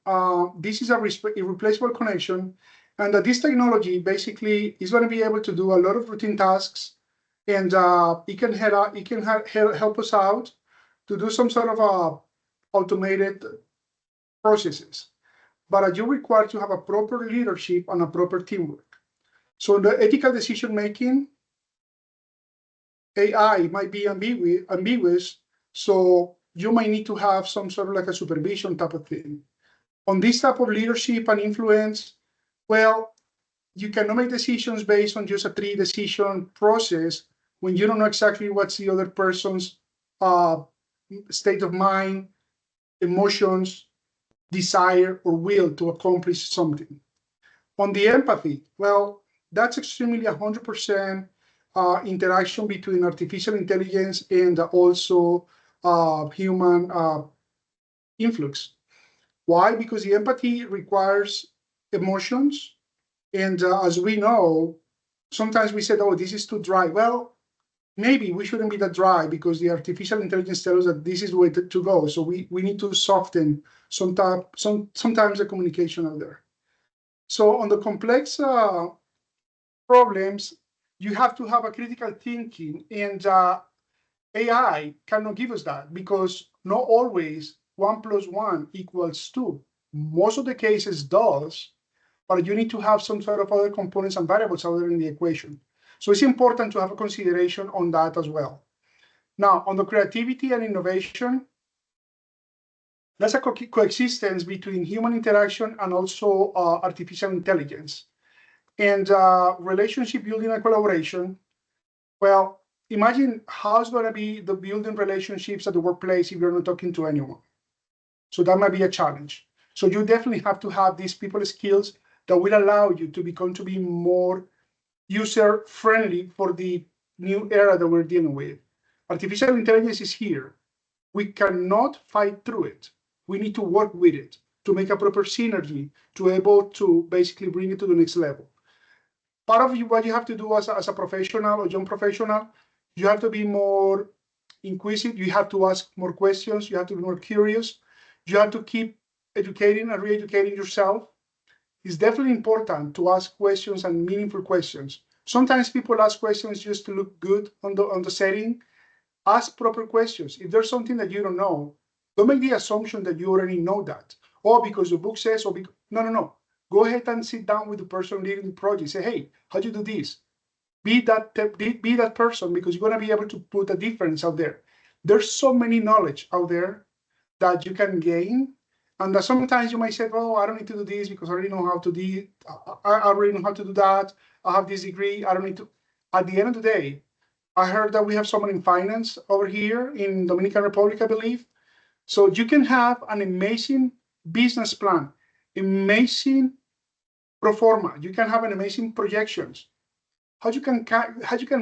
this is a irreplaceable connection, and this technology basically is going to be able to do a lot of routine tasks, and it can help us out to do some sort of automated processes. But you require to have a proper leadership and a proper teamwork. So in the ethical decision making, AI might be ambiguous, so you might need to have some sort of like a supervision type of thing. On this type of leadership and influence, well, you cannot make decisions based on just a 3 decision process when you don't know exactly what's the other person's state of mind, emotions, desire or will to accomplish something. On the empathy, well, that's extremely 100% interaction between artificial intelligence and also human influx. Why? Because the empathy requires emotions. And as we know, sometimes we said, oh, this is too dry. Well, maybe we shouldn't be that dry because the artificial intelligence tells us that this is the way to go. So we need to soften sometimes the communication out there. So on the complex problems, you have to have a critical thinking, and AI cannot give us that because not always 1 + 1 = 2. Most of the cases does, but you need to have some sort of other components and variables out there in the equation. So it's important to have a consideration on that as well. Now, on the creativity and innovation, that's a coexistence between human interaction and also artificial intelligence. And relationship building and collaboration, well, imagine how it's going to be the building relationships at the workplace if you're not talking to anyone. So that might be a challenge. So you definitely have to have these people skills that will allow you to be more user friendly for the new era that we're dealing with. Artificial intelligence is here. We cannot fight through it. We need to work with it to make a proper synergy to able to basically bring it to the next level. Part of what you have to do as a professional or young professional, you have to be more inquisitive. You have to ask more questions. You have to be more curious. You have to keep educating and re-educating yourself. It's definitely important to ask questions and meaningful questions. Sometimes people ask questions just to look good on the setting. Ask proper questions. If there's something that you don't know, don't make the assumption that you already know that. Or because the book says, no. Go ahead and sit down with the person leading the project. Say, hey, how do you do this? Be that person because you're going to be able to put a difference out there. There's so many knowledge out there that you can gain. And that sometimes you might say, oh, I don't need to do this because I already know how to do it. I already know how to do that. I have this degree. I don't need to. At the end of the day, I heard that we have someone in finance over here in Dominican Republic, I believe. So you can have an amazing business plan, amazing pro forma. You can have an amazing projections. How you can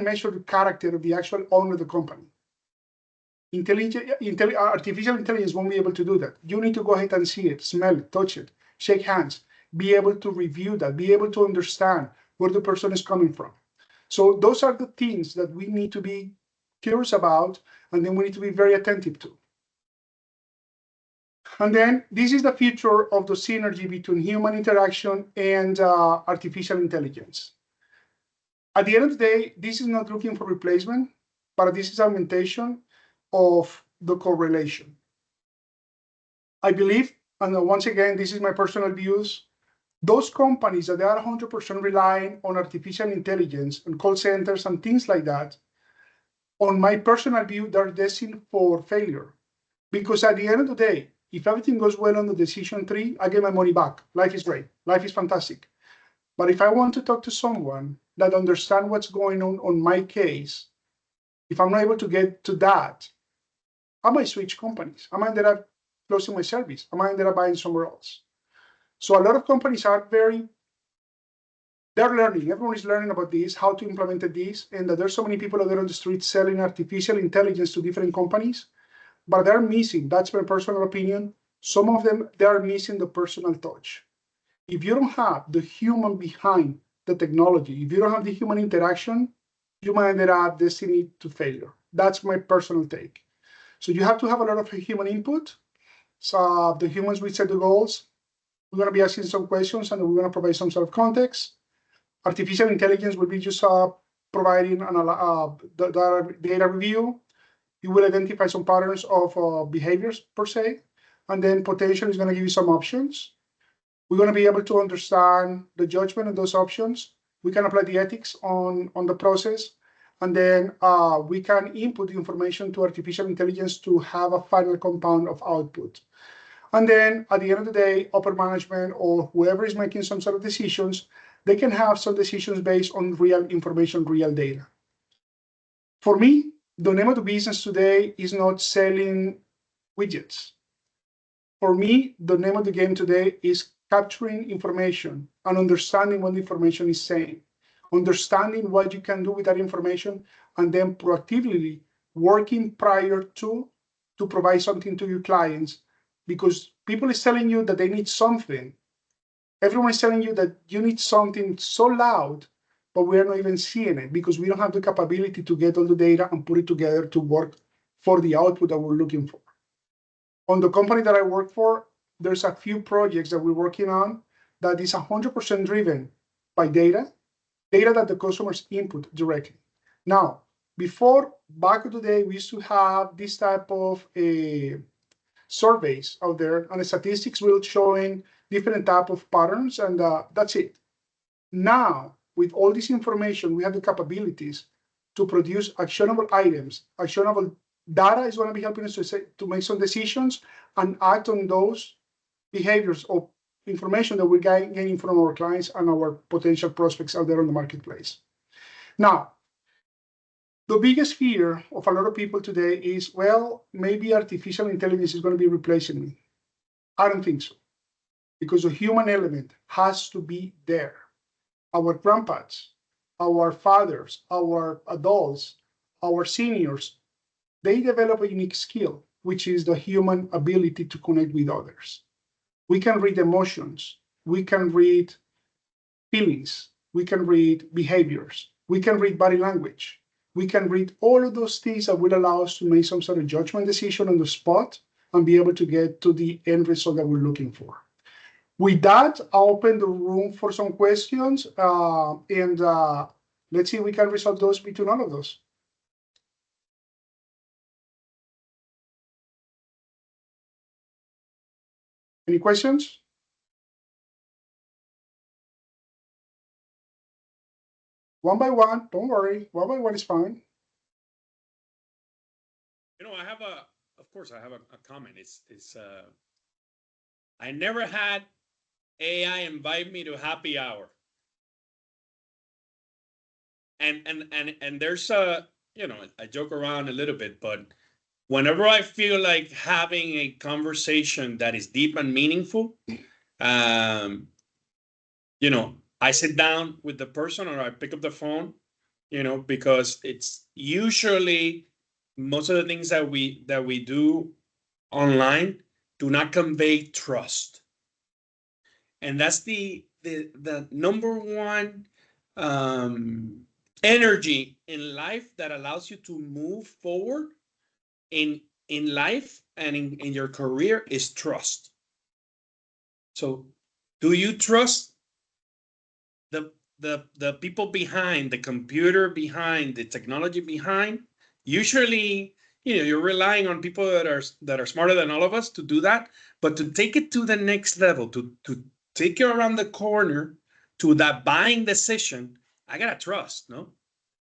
measure the character of the actual owner of the company? Artificial intelligence won't be able to do that. You need to go ahead and see it, smell it, touch it, shake hands, be able to review that, be able to understand where the person is coming from. So those are the things that we need to be curious about, and then we need to be very attentive to. And then this is the future of the synergy between human interaction and artificial intelligence. At the end of the day, this is not looking for replacement, but this is augmentation of the correlation. I believe, and once again, this is my personal views, those companies that they are 100% relying on artificial intelligence and call centers and things like that, on my personal view, they're destined for failure. Because at the end of the day, if everything goes well on the decision tree, I get my money back. Life is great. Life is fantastic. But if I want to talk to someone that understands what's going on my case, if I'm not able to get to that, I might switch companies. I might end up closing my service. I might end up buying somewhere else. So a lot of companies are they're learning. Everyone is learning about this, how to implement this, and that there's so many people out there on the street selling artificial intelligence to different companies, but they're missing, that's my personal opinion, some of them, they are missing the personal touch. If you don't have the human behind the technology, if you don't have the human interaction, you might end up destined to failure. That's my personal take. So you have to have a lot of human input. So the humans will set the goals. We're going to be asking some questions and we're going to provide some sort of context. Artificial intelligence will be just providing the data review. You will identify some patterns of behaviors per se, and then potential is going to give you some options. We're going to be able to understand the judgment of those options. We can apply the ethics on the process, and then we can input the information to artificial intelligence to have a final compound of output. And then at the end of the day, upper management or whoever is making some sort of decisions, they can have some decisions based on real information, real data. For me, the name of the business today is not selling widgets. For me, the name of the game today is capturing information and understanding what the information is saying, understanding what you can do with that information, and then proactively working prior to provide something to your clients, because people is telling you that they need something. Everyone is telling you that you need something so loud, but we are not even seeing it because we don't have the capability to get all the data and put it together to work for the output that we're looking for. On the company that I work for, there's a few projects that we're working on that is 100% driven by data that the customers input directly. Now, before, back in the day, we used to have this type of surveys out there, and the statistics will showing different type of patterns, and that's it. Now, with all this information, we have the capabilities to produce actionable items. Actionable data is going to be helping us to make some decisions and act on those behaviors or information that we're getting from our clients and our potential prospects out there on the marketplace. Now, the biggest fear of a lot of people today is, well, maybe artificial intelligence is going to be replacing me. I don't think so, because the human element has to be there. Our grandpas, our fathers, our adults, our seniors, they develop a unique skill, which is the human ability to connect with others. We can read emotions, we can read feelings, we can read behaviors, we can read body language, we can read all of those things that will allow us to make some sort of judgment decision on the spot and be able to get to the end result that we're looking for. With that, I'll open the room for some questions, and let's see if we can resolve those between all of those. Any questions? One by one, don't worry. One by one is fine. You know, of course, I have a comment. I never had AI invite me to happy hour. And there's I joke around a little bit, but whenever I feel like having a conversation that is deep and meaningful, I sit down with the person or I pick up the phone, because it's usually most of the things that we do online do not convey trust. And that's the number one energy in life that allows you to move forward in life and in your career is trust. So do you trust the people behind, the computer behind, the technology behind? Usually, you're relying on people that are smarter than all of us to do that, but to take it to the next level, to take you around the corner to that buying decision, I gotta trust, no?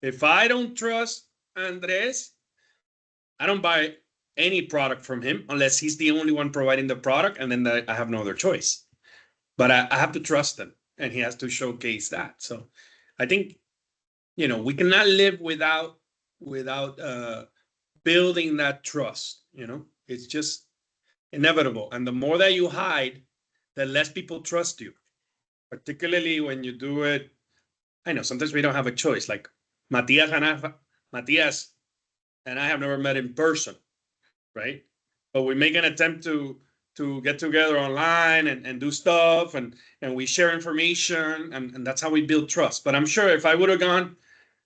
If I don't trust Andres, I don't buy any product from him unless he's the only one providing the product, and then I have no other choice. But I have to trust him, and he has to showcase that. So I think, we cannot live without building that trust. It's just inevitable. And the more that you hide, the less people trust you, particularly when you do it. I know sometimes we don't have a choice. Like Matias and I have never met in person, right? But we make an attempt to get together online and do stuff, and we share information, and that's how we build trust. But I'm sure if I would have gone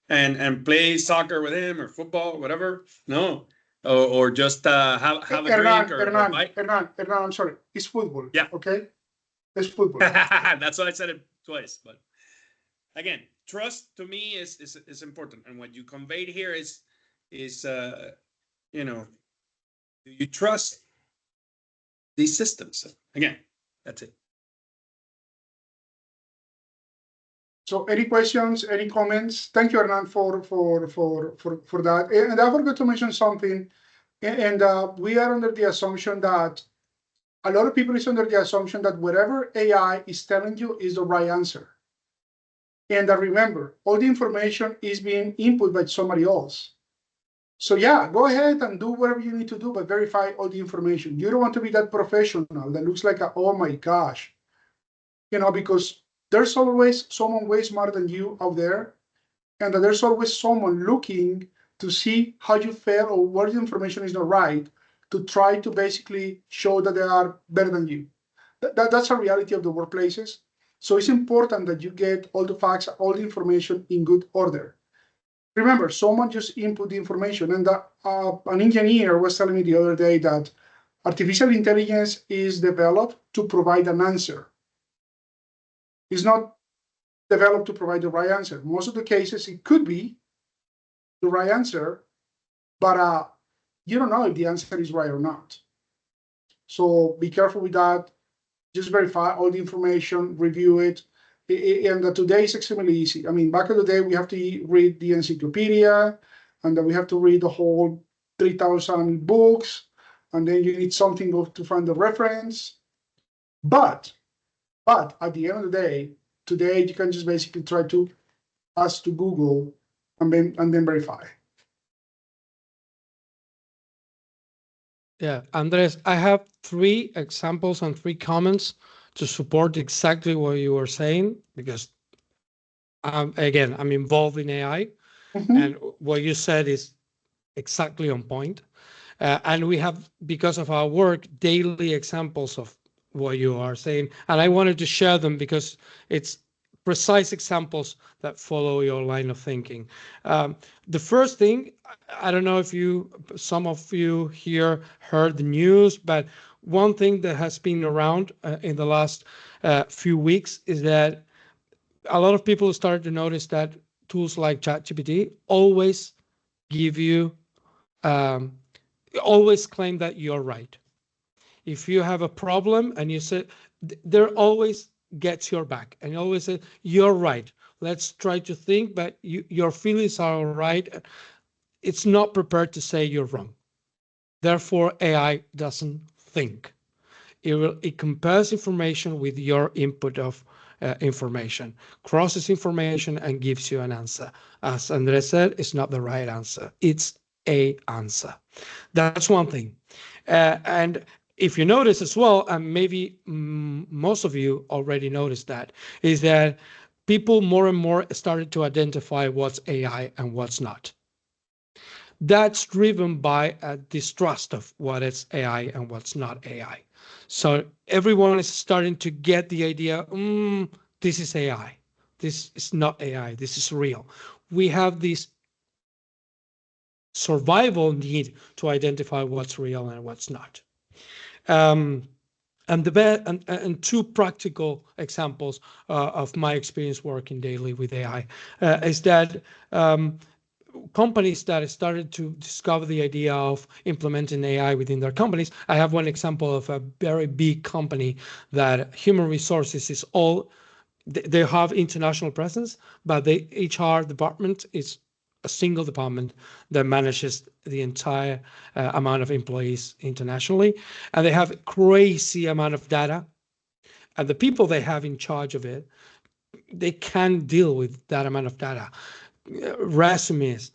and play soccer with him or football, whatever, no, or just have a drink or bite. Hernan, I'm sorry. It's football. Yeah. Okay. It's football. That's why I said it twice. But again, trust to me is important, and what you conveyed here is do you trust these systems? Again, that's it. So any questions, any comments? Thank you, Hernan, for that. And I forgot to mention something. And we are under the assumption that a lot of people is under the assumption that whatever AI is telling you is the right answer. And remember, all the information is being input by somebody else. So yeah, go ahead and do whatever you need to do, but verify all the information. You don't want to be that professional that looks like, oh my gosh, because there's always someone way smarter than you out there, and that there's always someone looking to see how you fail or what the information is not right to try to basically show that they are better than you. That's a reality of the workplaces. So it's important that you get all the facts, all the information in good order. Remember, someone just input the information, and an engineer was telling me the other day that artificial intelligence is developed to provide an answer. It's not developed to provide the right answer. Most of the cases, it could be the right answer, but you don't know if the answer is right or not. So be careful with that. Just verify all the information, review it. And today is extremely easy. I mean, back in the day, we have to read the encyclopedia, and then we have to read the whole 3,000 books, and then you need something to find the reference. But at the end of the day, today you can just basically try to ask to Google and then verify. Yeah, Andres, I have 3 examples and 3 comments to support exactly what you were saying, because again, I'm involved in AI, and what you said is exactly on point. And we have, because of our work, daily examples of what you are saying. And I wanted to share them because it's precise examples that follow your line of thinking. The first thing, I don't know if some of you here heard the news, but one thing that has been around in the last few weeks is that a lot of people started to notice that tools like ChatGPT always give you um, always claim that you're right. If you have a problem and you say, there always gets your back and you always say, you're right. Let's try to think, but your feelings are right. It's not prepared to say you're wrong. Therefore, AI doesn't think. It compares information with your input of information, crosses information, and gives you an answer. As Andres said, it's not the right answer. It's a answer. That's one thing. And if you notice as well, and maybe most of you already noticed that, is that people more and more started to identify what's AI and what's not. That's driven by a distrust of what is AI and what's not AI. So everyone is starting to get the idea, this is AI. This is not AI. This is real. We have this survival need to identify what's real and what's not. And 2 practical examples of my experience working daily with AI is that companies that started to discover the idea of implementing AI within their companies. I have one example of a very big company that human resources is all, they have international presence, but the HR department is a single department that manages the entire amount of employees internationally. And they have crazy amount of data. And the people they have in charge of it, they can't deal with that amount of data. Resumes,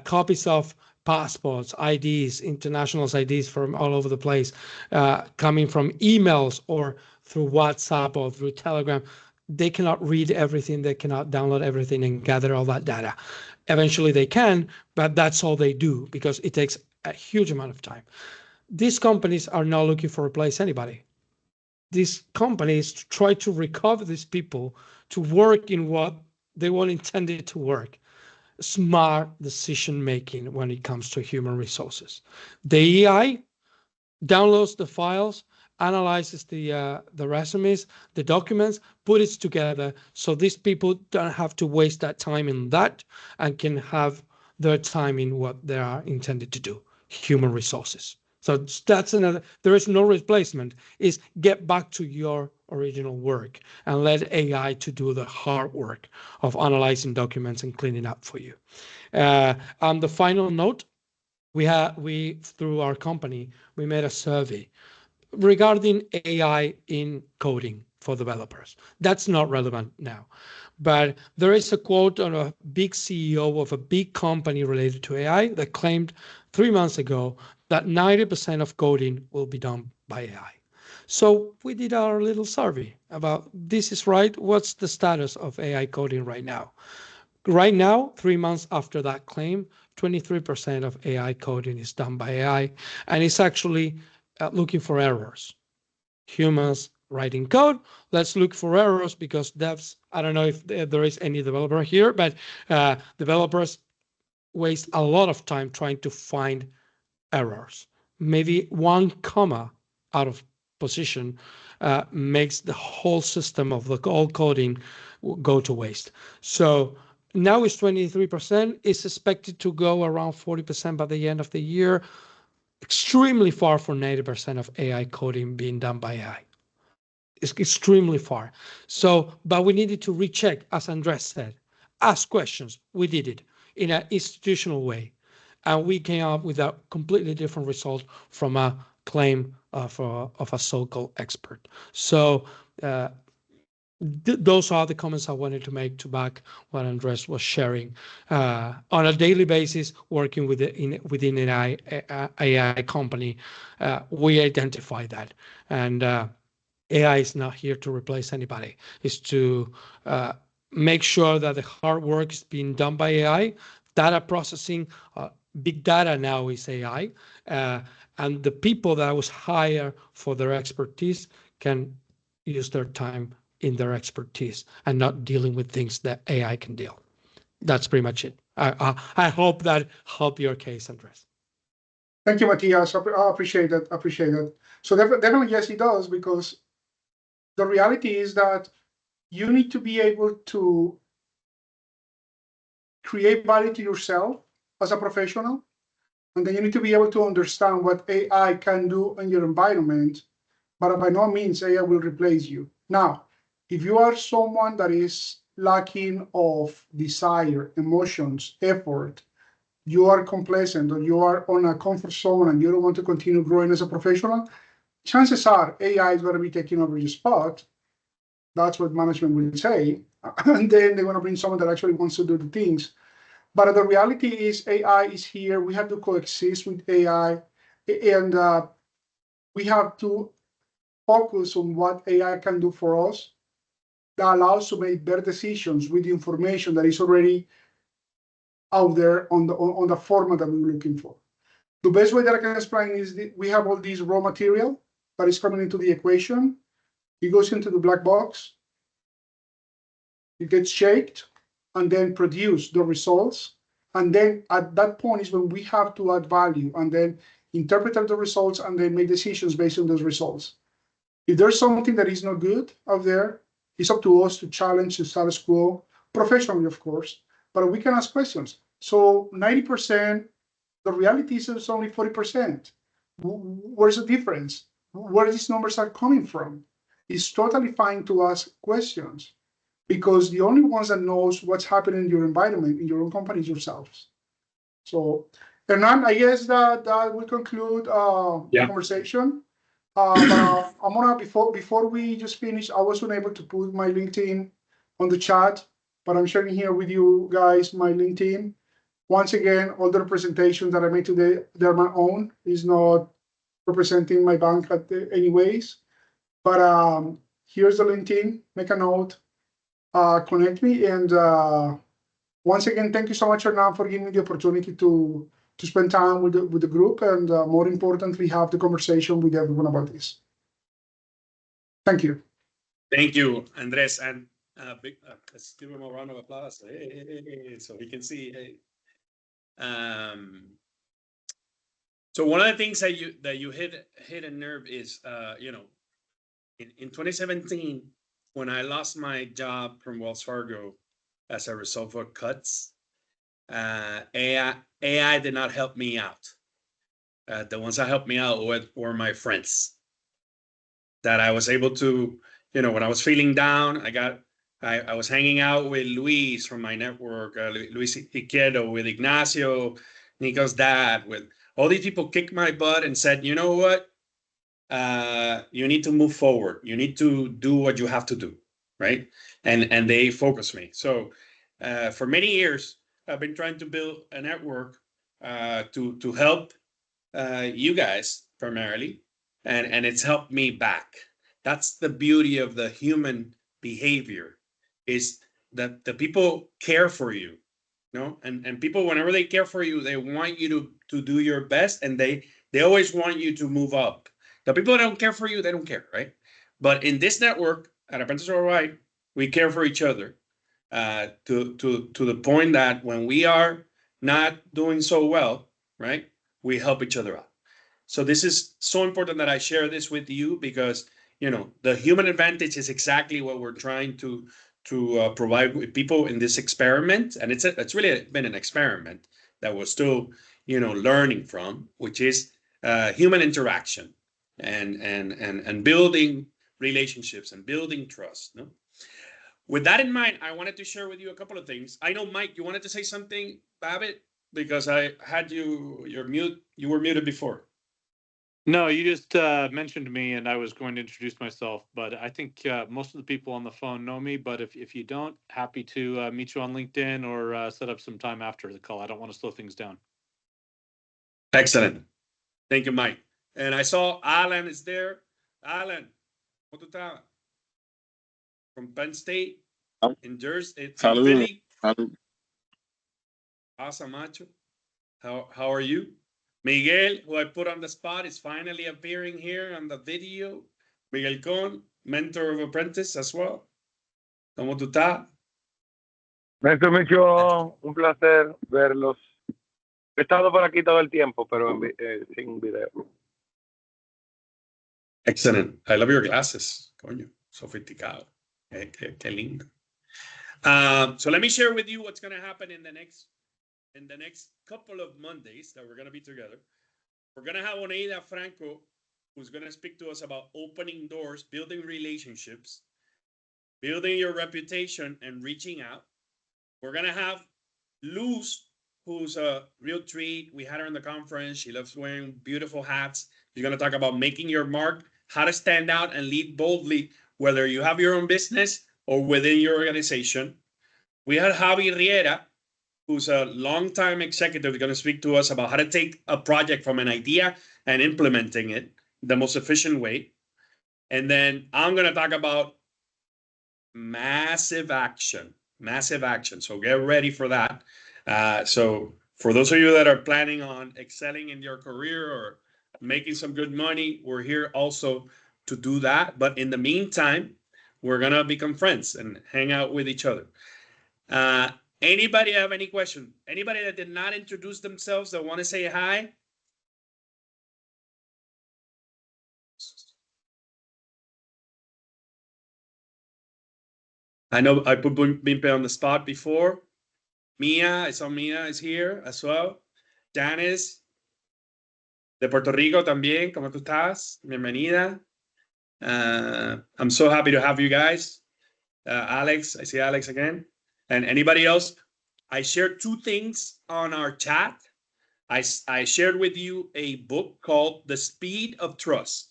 copies of passports, IDs, international IDs from all over the place, coming from emails or through WhatsApp or through Telegram. They cannot read everything. They cannot download everything and gather all that data. Eventually they can, but that's all they do because it takes a huge amount of time. These companies are not looking to replace anybody. These companies try to recover these people to work in what they were intended to work. Smart decision making when it comes to human resources. The AI downloads the files, analyzes the resumes, the documents, put it together so these people don't have to waste that time in that and can have their time in what they are intended to do, human resources. So that's another, there is no replacement, is get back to your original work and let AI to do the hard work of analyzing documents and cleaning up for you. On the final note, we through our company, we made a survey regarding AI in coding for developers. That's not relevant now. But there is a quote on a big CEO of a big company related to AI that claimed 3 months ago that 90% of coding will be done by AI. So we did our little survey about this is right. What's the status of AI coding right now? Right now, 3 months after that claim, 23% of AI coding is done by AI, and it's actually looking for errors. Humans writing code, let's look for errors because devs, I don't know if there is any developer here, but developers waste a lot of time trying to find errors. Maybe one comma out of position makes the whole system of the all coding go to waste. So now it's 23%. It's expected to go around 40% by the end of the year. Extremely far from 90% of AI coding being done by AI. It's extremely far. So, but we needed to recheck, as Andres said, ask questions. We did it in an institutional way. And we came up with a completely different result from a claim of a so-called expert. So those are the comments I wanted to make to back what Andres was sharing. On a daily basis, working within an AI company, we identify that. And AI is not here to replace anybody. It's to make sure that the hard work is being done by AI. Data processing, big data now is AI. And the people that was hired for their expertise can use their time in their expertise and not dealing with things that AI can deal. That's pretty much it. I hope that helped your case, Andres. Thank you, Matias. I appreciate that. Appreciate that. So definitely, yes, it does, because the reality is that you need to be able to create value to yourself as a professional, and then you need to be able to understand what AI can do in your environment, but by no means AI will replace you. Now, if you are someone that is lacking of desire, emotions, effort, you are complacent, or you are on a comfort zone and you don't want to continue growing as a professional, chances are AI is going to be taking over your spot. That's what management will say. And then they're going to bring someone that actually wants to do the things. But the reality is AI is here. We have to coexist with AI. And we have to focus on what AI can do for us that allows to make better decisions with the information that is already out there on the format that we're looking for. The best way that I can explain is that we have all this raw material that is coming into the equation. It goes into the black box. It gets shaped and then produce the results. And then at that point is when we have to add value and then interpret the results and then make decisions based on those results. If there's something that is not good out there, it's up to us to challenge the status quo professionally, of course, but we can ask questions. So 90%, the reality is it's only 40%. Where's the difference? Where these numbers are coming from? It's totally fine to ask questions, because the only ones that knows what's happening in your environment, in your own company, is yourselves. So, Hernan, I guess that will conclude the conversation. But I'm gonna before we just finish, I wasn't able to put my LinkedIn on the chat, but I'm sharing here with you guys my LinkedIn. Once again, all the representations that I made today, they're my own. It's not representing my bank anyways. But here's the LinkedIn. Make a note. Connect me, and once again, thank you so much, Hernan, for giving me the opportunity to spend time with the group, and more importantly, have the conversation with everyone about this. Thank you. Thank you, Andres, and let's give him a round of applause. So he can see. So one of the things that you hit a nerve is, in 2017, when I lost my job from Wells Fargo as a result of cuts, AI did not help me out. The ones that helped me out were my friends. That I was able to, when I was feeling down, I was hanging out with Luis from my network, Luis Izquierdo, with Ignacio, Nico's dad, with all these people kicked my butt and said, you know what? you need to move forward. You need to do what you have to do, right? And they focus me. So for many years, I've been trying to build a network to help you guys primarily, and it's helped me back. That's the beauty of the human behavior, is that the people care for you, and people, whenever they care for you, they want you to do your best, and they always want you to move up. The people that don't care for you, they don't care, right? But in this network at Apprentice Worldwide, we care for each other to the point that when we are not doing so well, right, we help each other out. So this is so important that I share this with you, because the human advantage is exactly what we're trying to provide with people in this experiment, and it's really been an experiment that we're still learning from, which is human interaction and building relationships and building trust. No? With that in mind, I wanted to share with you a couple of things. I know, Mike, you wanted to say something, Babbitt, because I had you were muted before. No, you just mentioned me, and I was going to introduce myself, but I think most of the people on the phone know me. But if you don't, happy to meet you on LinkedIn or set up some time after the call. I don't want to slow things down. Excellent. Thank you, Mike. And I saw Alan is there. Alan, ¿cómo tú estás? From Penn State in Jersey, in Philly. Awesome, macho. How are you? Miguel, who I put on the spot, is finally appearing here on the video. Miguel Con, mentor of apprentice as well. ¿Cómo tú estás? Maestro Micho, un placer verlos. He estado por aquí todo el tiempo, pero sin video. Excellent. I love your glasses. Coño, sofisticado. Qué lindo. So let me share with you what's going to happen in the next couple of Mondays that we're going to be together. We're going to have Oneida Franco, who's going to speak to us about opening doors, building relationships, building your reputation, and reaching out. We're going to have Luz, who's a real treat. We had her in the conference. She loves wearing beautiful hats. She's going to talk about making your mark, how to stand out and lead boldly, whether you have your own business or within your organization. We had Javi Riera, who's a longtime executive, going to speak to us about how to take a project from an idea and implementing it the most efficient way. And then I'm going to talk about massive action. So get ready for that. So for those of you that are planning on excelling in your career or making some good money, we're here also to do that. But in the meantime, we're going to become friends and hang out with each other. Anybody have any question? Anybody that did not introduce themselves that want to say hi? I know I put Bimpe on the spot before. Mia, I saw Mia is here as well. Janice, de Puerto Rico también, ¿cómo tú estás? Bienvenida. I'm so happy to have you guys. Alex, I see Alex again. And anybody else? I shared two things on our chat. I shared with you a book called The Speed of Trust.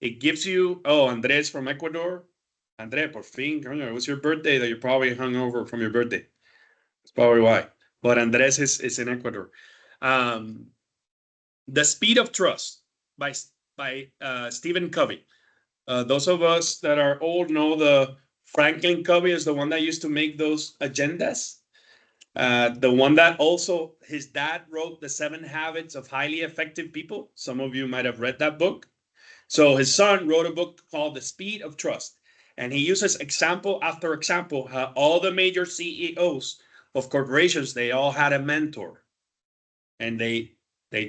It gives you, Andres from Ecuador. Andres, por fin, it was your birthday that you probably hung over from your birthday. That's probably why. But Andres is in Ecuador. The Speed of Trust by Stephen Covey. Those of us that are old know the Franklin Covey is the one that used to make those agendas. The one that also his dad wrote, The 7 Habits of Highly Effective People. Some of you might have read that book. So his son wrote a book called The Speed of Trust. And he uses example after example how all the major CEOs of corporations, they all had a mentor. And they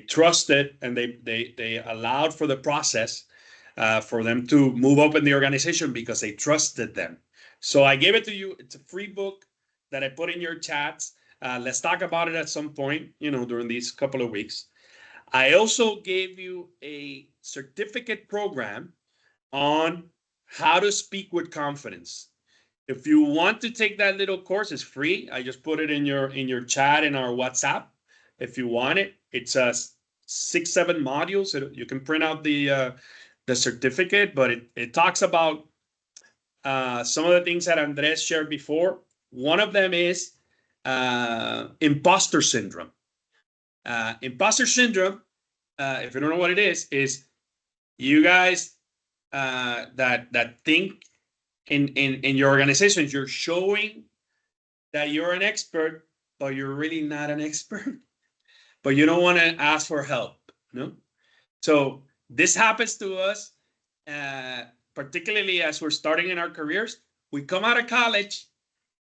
trusted and they allowed for the process for them to move up in the organization because they trusted them. So I gave it to you. It's a free book that I put in your chats. Let's talk about it at some point, during these couple of weeks. I also gave you a certificate program on how to speak with confidence. If you want to take that little course, it's free. I just put it in your chat in our WhatsApp. If you want it, it's 6-7 modules. You can print out the the certificate, but it talks about some of the things that Andres shared before. One of them is imposter syndrome. Imposter syndrome, if you don't know what it is you guys that think in your organizations, you're showing that you're an expert, but you're really not an expert. But you don't want to ask for help, no? So this happens to us, particularly as we're starting in our careers. We come out of college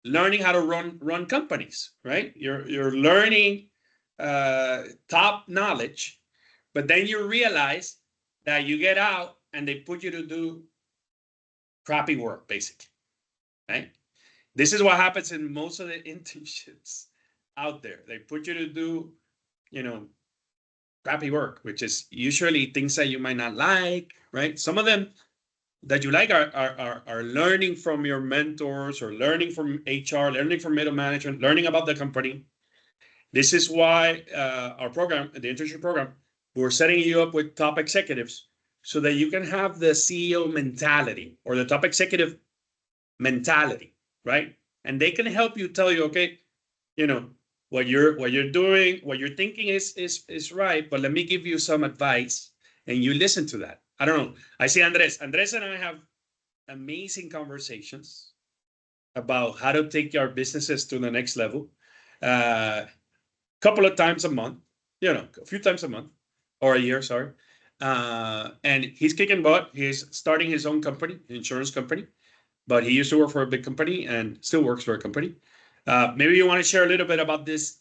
learning how to run companies, right? You're learning top knowledge, but then you realize that you get out and they put you to do crappy work, basically, right? This is what happens in most of the internships out there. They put you to do, crappy work, which is usually things that you might not like, right? Some of them that you like are learning from your mentors or learning from HR, learning from middle management, learning about the company. This is why our program, the internship program, we're setting you up with top executives so that you can have the CEO mentality or the top executive mentality, right? And they can help you tell you, okay, what you're doing, what you're thinking is right, but let me give you some advice and you listen to that. I don't know. I see Andres. Andres and I have amazing conversations about how to take our businesses to the next level. Couple of times a month, a few times a month or a year, sorry. And he's kicking butt. He's starting his own company, insurance company, but he used to work for a big company and still works for a company. Maybe you want to share a little bit about this,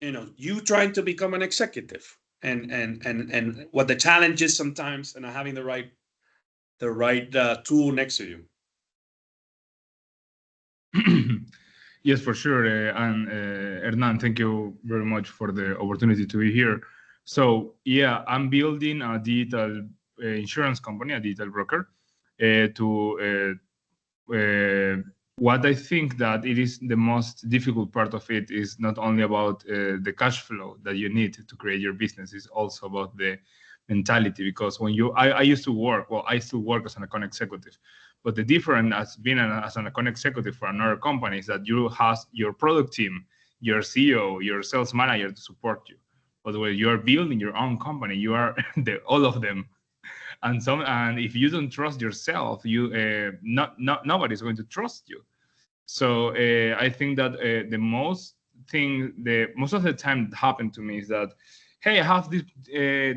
you trying to become an executive and what the challenge is sometimes and having the right tool next to you. Yes, for sure. And Hernan, thank you very much for the opportunity to be here. So yeah, I'm building a digital insurance company, a digital broker, what I think that it is the most difficult part of it is not only about the cash flow that you need to create your business, it's also about the mentality. Because when I used to work, well, I still work as an account executive, but the difference as being as an account executive for another company is that you have your product team, your CEO, your sales manager to support you. But when you are building your own company, you are all of them. And if you don't trust yourself, nobody's going to trust you. So I think that the most of the time that happened to me is that, hey, I have this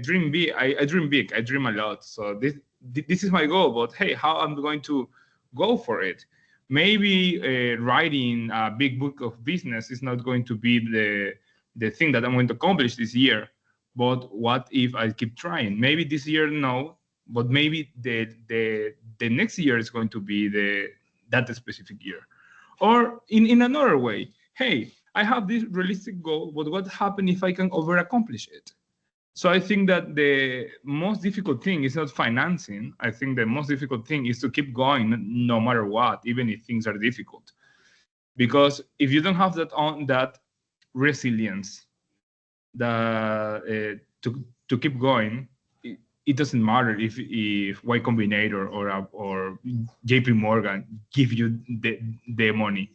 dream big. I dream big. I dream a lot. So this is my goal. But hey, how I'm going to go for it? Maybe writing a big book of business is not going to be the thing that I'm going to accomplish this year. But what if I keep trying? Maybe this year, no. But maybe the next year is going to be that specific year. Or in another way, hey, I have this realistic goal, but what happens if I can over-accomplish it? So I think that the most difficult thing is not financing. I think the most difficult thing is to keep going no matter what, even if things are difficult. Because if you don't have that resilience to keep going, it doesn't matter if Y Combinator or JP Morgan give you the money,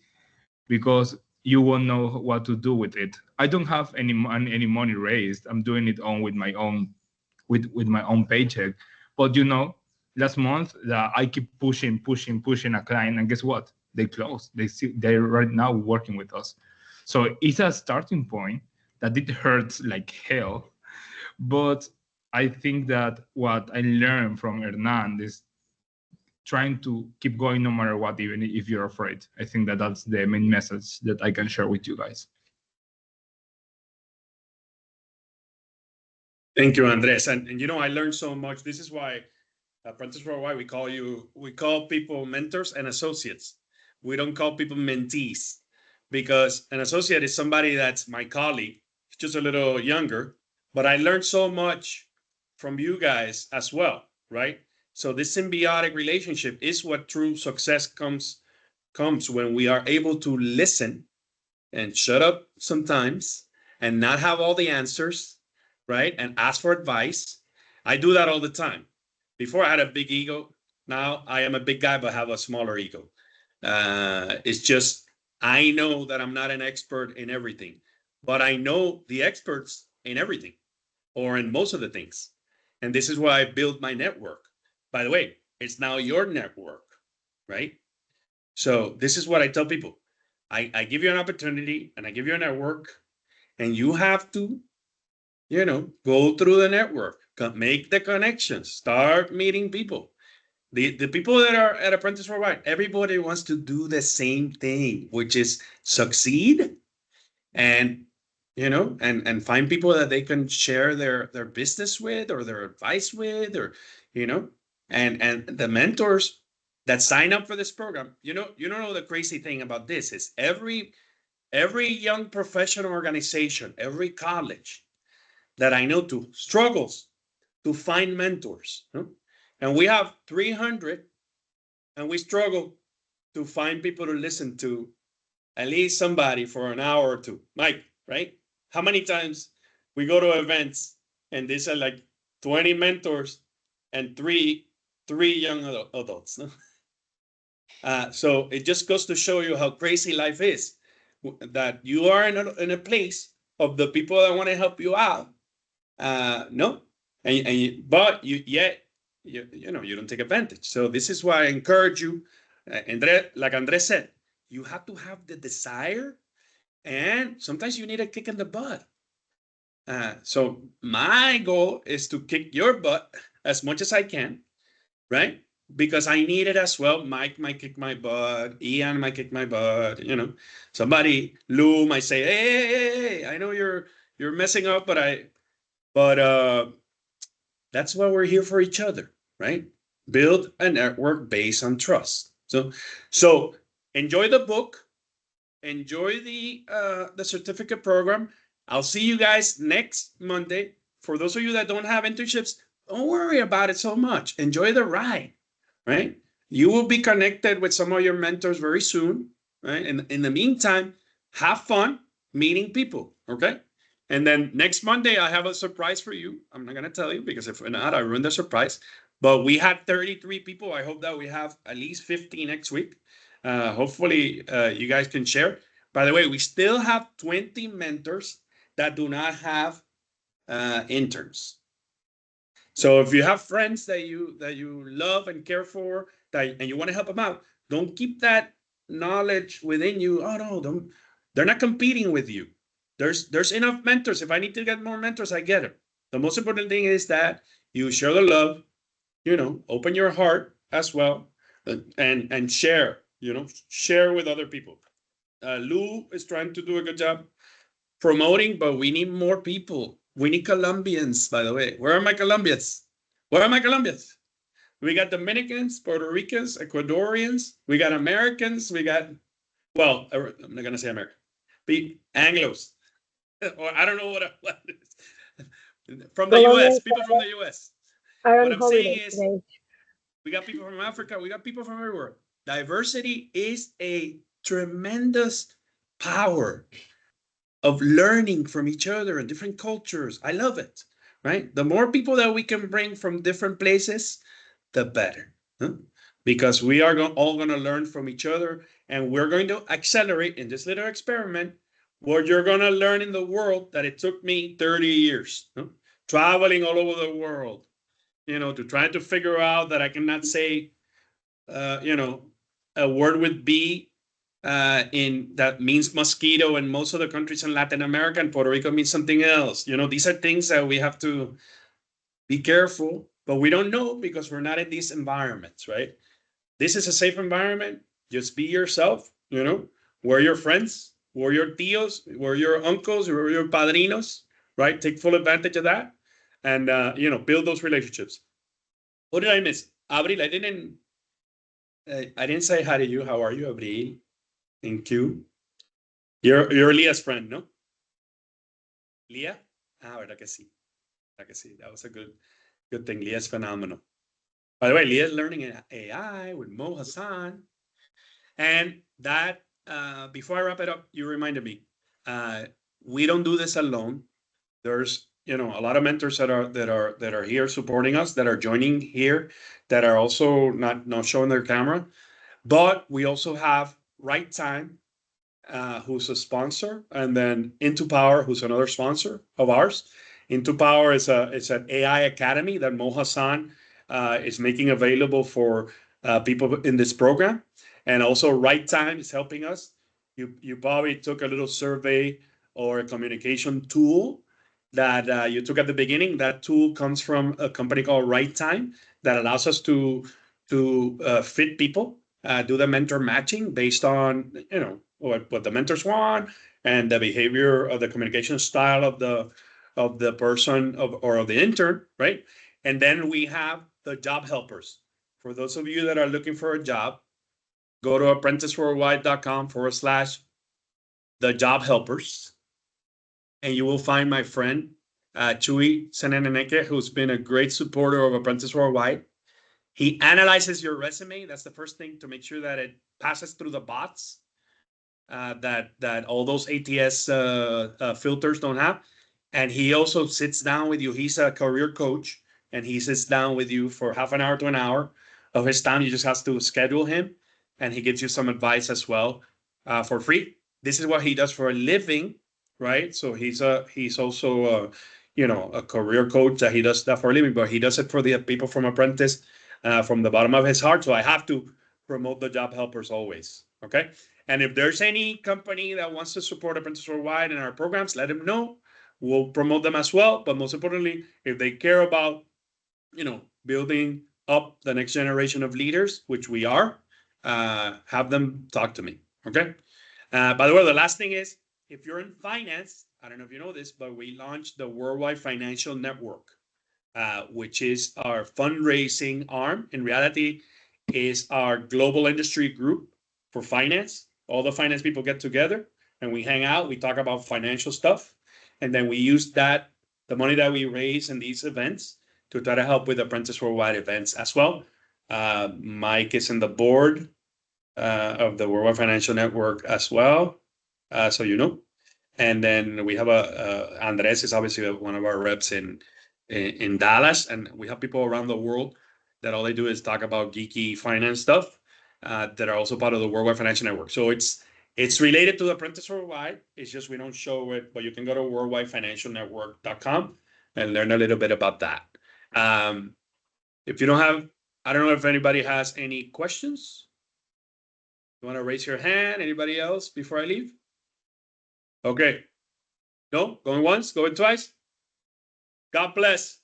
because you won't know what to do with it. I don't have any money raised. I'm doing it with my own paycheck. But last month I keep pushing a client, and guess what? They closed. They're right now working with us. So it's a starting point that it hurts like hell, but I think that what I learned from Hernan is trying to keep going no matter what, even if you're afraid. I think that that's the main message that I can share with you guys. Thank you, Andres. And I learned so much. This is why Apprentice Worldwide, we call people mentors and associates. We don't call people mentees, because an associate is somebody that's my colleague, just a little younger, but I learned so much from you guys as well, right? So this symbiotic relationship is what true success comes when we are able to listen and shut up sometimes and not have all the answers, right? And ask for advice. I do that all the time. Before I had a big ego. Now I am a big guy, but have a smaller ego. It's just I know that I'm not an expert in everything, but I know the experts in everything or in most of the things. And this is why I build my network. By the way, it's now your network, right? So this is what I tell people. I give you an opportunity and I give you a network, and you have to, go through the network, make the connections, start meeting people. The people that are at Apprentice Worldwide, everybody wants to do the same thing, which is succeed and and find people that they can share their business with or their advice with, or and the mentors that sign up for this program. You don't know the crazy thing about this is every young professional organization, every college that I know to struggles to find mentors. And we have 300, and we struggle to find people to listen to, at least somebody for an hour or two. Mike, right? How many times we go to events and these are like 20 mentors and three young adults. No? So it just goes to show you how crazy life is, that you are in a place of the people that want to help you out. No, but you don't take advantage. So this is why I encourage you, like Andre said, you have to have the desire, and sometimes you need a kick in the butt. So my goal is to kick your butt as much as I can, right? Because I need it as well. Mike might kick my butt. Ian might kick my butt. Somebody, Lou might say, hey, I know you're messing up, but that's why we're here for each other, right? Build a network based on trust. So enjoy the book, enjoy the certificate program. I'll see you guys next Monday. For those of you that don't have internships, don't worry about it so much. Enjoy the ride, right? You will be connected with some of your mentors very soon, right? And in the meantime, have fun meeting people, okay? And then next Monday, I have a surprise for you. I'm not going to tell you because if not, I ruined the surprise. But we had 33 people. I hope that we have at least 50 next week. Hopefully, you guys can share. By the way, we still have 20 mentors that do not have interns. So if you have friends that you love and care for, and you want to help them out, don't keep that knowledge within you. Oh no, don't. They're not competing with you. There's enough mentors. If I need to get more mentors, I get them. The most important thing is that you share the love. Open your heart as well, and share. Share with other people. Lou is trying to do a good job promoting, but we need more people. We need Colombians, by the way. Where are my Colombians? Where are my Colombians? We got Dominicans, Puerto Ricans, Ecuadorians. We got Americans. We got, well, I'm not going to say American. Anglos. Or I don't know what from the U.S., people from the U.S. What I'm saying is, we got people from Africa. We got people from everywhere. Diversity is a tremendous power of learning from each other and different cultures. I love it, right? The more people that we can bring from different places, the better. Because we are all going to learn from each other, and we're going to accelerate in this little experiment what you're going to learn in the world that it took me 30 years, traveling all over the world, to try to figure out that I cannot say, a word with B in that means mosquito in most of the countries in Latin America, and Puerto Rico means something else. These are things that we have to be careful, but we don't know because we're not in these environments, right? This is a safe environment. Just be yourself, we're your friends, we're your tios, we're your uncles, we're your padrinos, right? Take full advantage of that and, build those relationships. What did I miss? Abril, I didn't say hi to you. How are you, Abril? Thank you. You're Leah's friend, no? Leah? Verdad que sí. Verdad que sí. That was a good thing. Leah's phenomenal. By the way, Leah's learning AI with Mo Hassan. And that, before I wrap it up, you reminded me, we don't do this alone. There's a lot of mentors that are here supporting us, that are joining here, that are also not showing their camera. But we also have Right Time, who's a sponsor, and then Into Power, who's another sponsor of ours. Into Power is an AI academy that Mo Hassan is making available for people in this program, and also Right Time is helping us. You probably took a little survey or a communication tool that you took at the beginning. That tool comes from a company called Right Time that allows us to fit people, do the mentor matching based on what the mentors want and the behavior of the communication style of the person or of the intern, right? And then we have the job helpers. For those of you that are looking for a job, go to apprenticeworldwide.com/the job helpers, and you will find my friend Chuy Seneneneke, who's been a great supporter of Apprentice Worldwide. He analyzes your resume. That's the first thing, to make sure that it passes through the bots that all those ATS filters don't have. And he also sits down with you. He's a career coach, and he sits down with you for half an hour to an hour of his time. You just have to schedule him, and he gives you some advice as well for free. This is what he does for a living, right? So he's also a career coach that he does that for a living, but he does it for the people from Apprentice from the bottom of his heart. So I have to promote the job helpers always. Okay. And if there's any company that wants to support Apprentice Worldwide in our programs, let them know. We'll promote them as well. But most importantly, if they care about, building up the next generation of leaders, which we are, have them talk to me. Okay. By the way, the last thing is, if you're in finance, I don't know if you know this, but we launched the Worldwide Financial Network, which is our fundraising arm. In reality, is our global industry group for finance. All the finance people get together and we hang out. We talk about financial stuff, and then we use the money that we raise in these events to try to help with Apprentice Worldwide events as well. Mike is in the board of the Worldwide Financial Network as well, so And then we have Andres is obviously one of our reps in Dallas, and we have people around the world that all they do is talk about geeky finance stuff that are also part of the Worldwide Financial Network. So it's related to the Apprentice Worldwide. It's just we don't show it, but you can go to worldwidefinancialnetwork.com and learn a little bit about that. If you don't have, I don't know if anybody has any questions. You want to raise your hand? Anybody else before I leave? Okay. No? Going once? Going twice? God bless.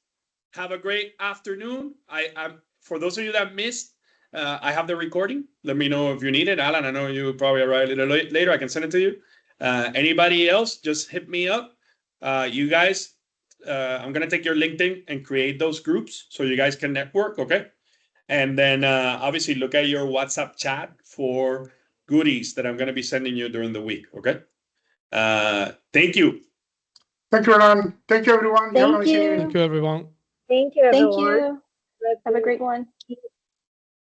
Have a great afternoon. I'm for those of you that missed, I have the recording. Let me know if you need it. Alan, I know you probably arrive a little later. I can send it to you. Anybody else, just hit me up. You guys, I'm going to take your LinkedIn and create those groups so you guys can network, okay? And then obviously look at your WhatsApp chat for goodies that I'm going to be sending you during the week, okay? Thank you. Thank you, Alan. Thank you, everyone. You have a Thank nice evening. you. Thank you, everyone. Thank you, Thank everyone. you. Have a great one.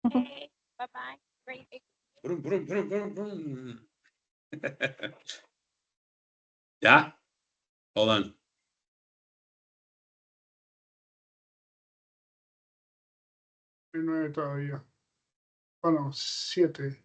Okay, bye-bye. Great. Brum, brum, brum, brum, brum. Yeah? Hold on. 9 todavía. Bueno, 7.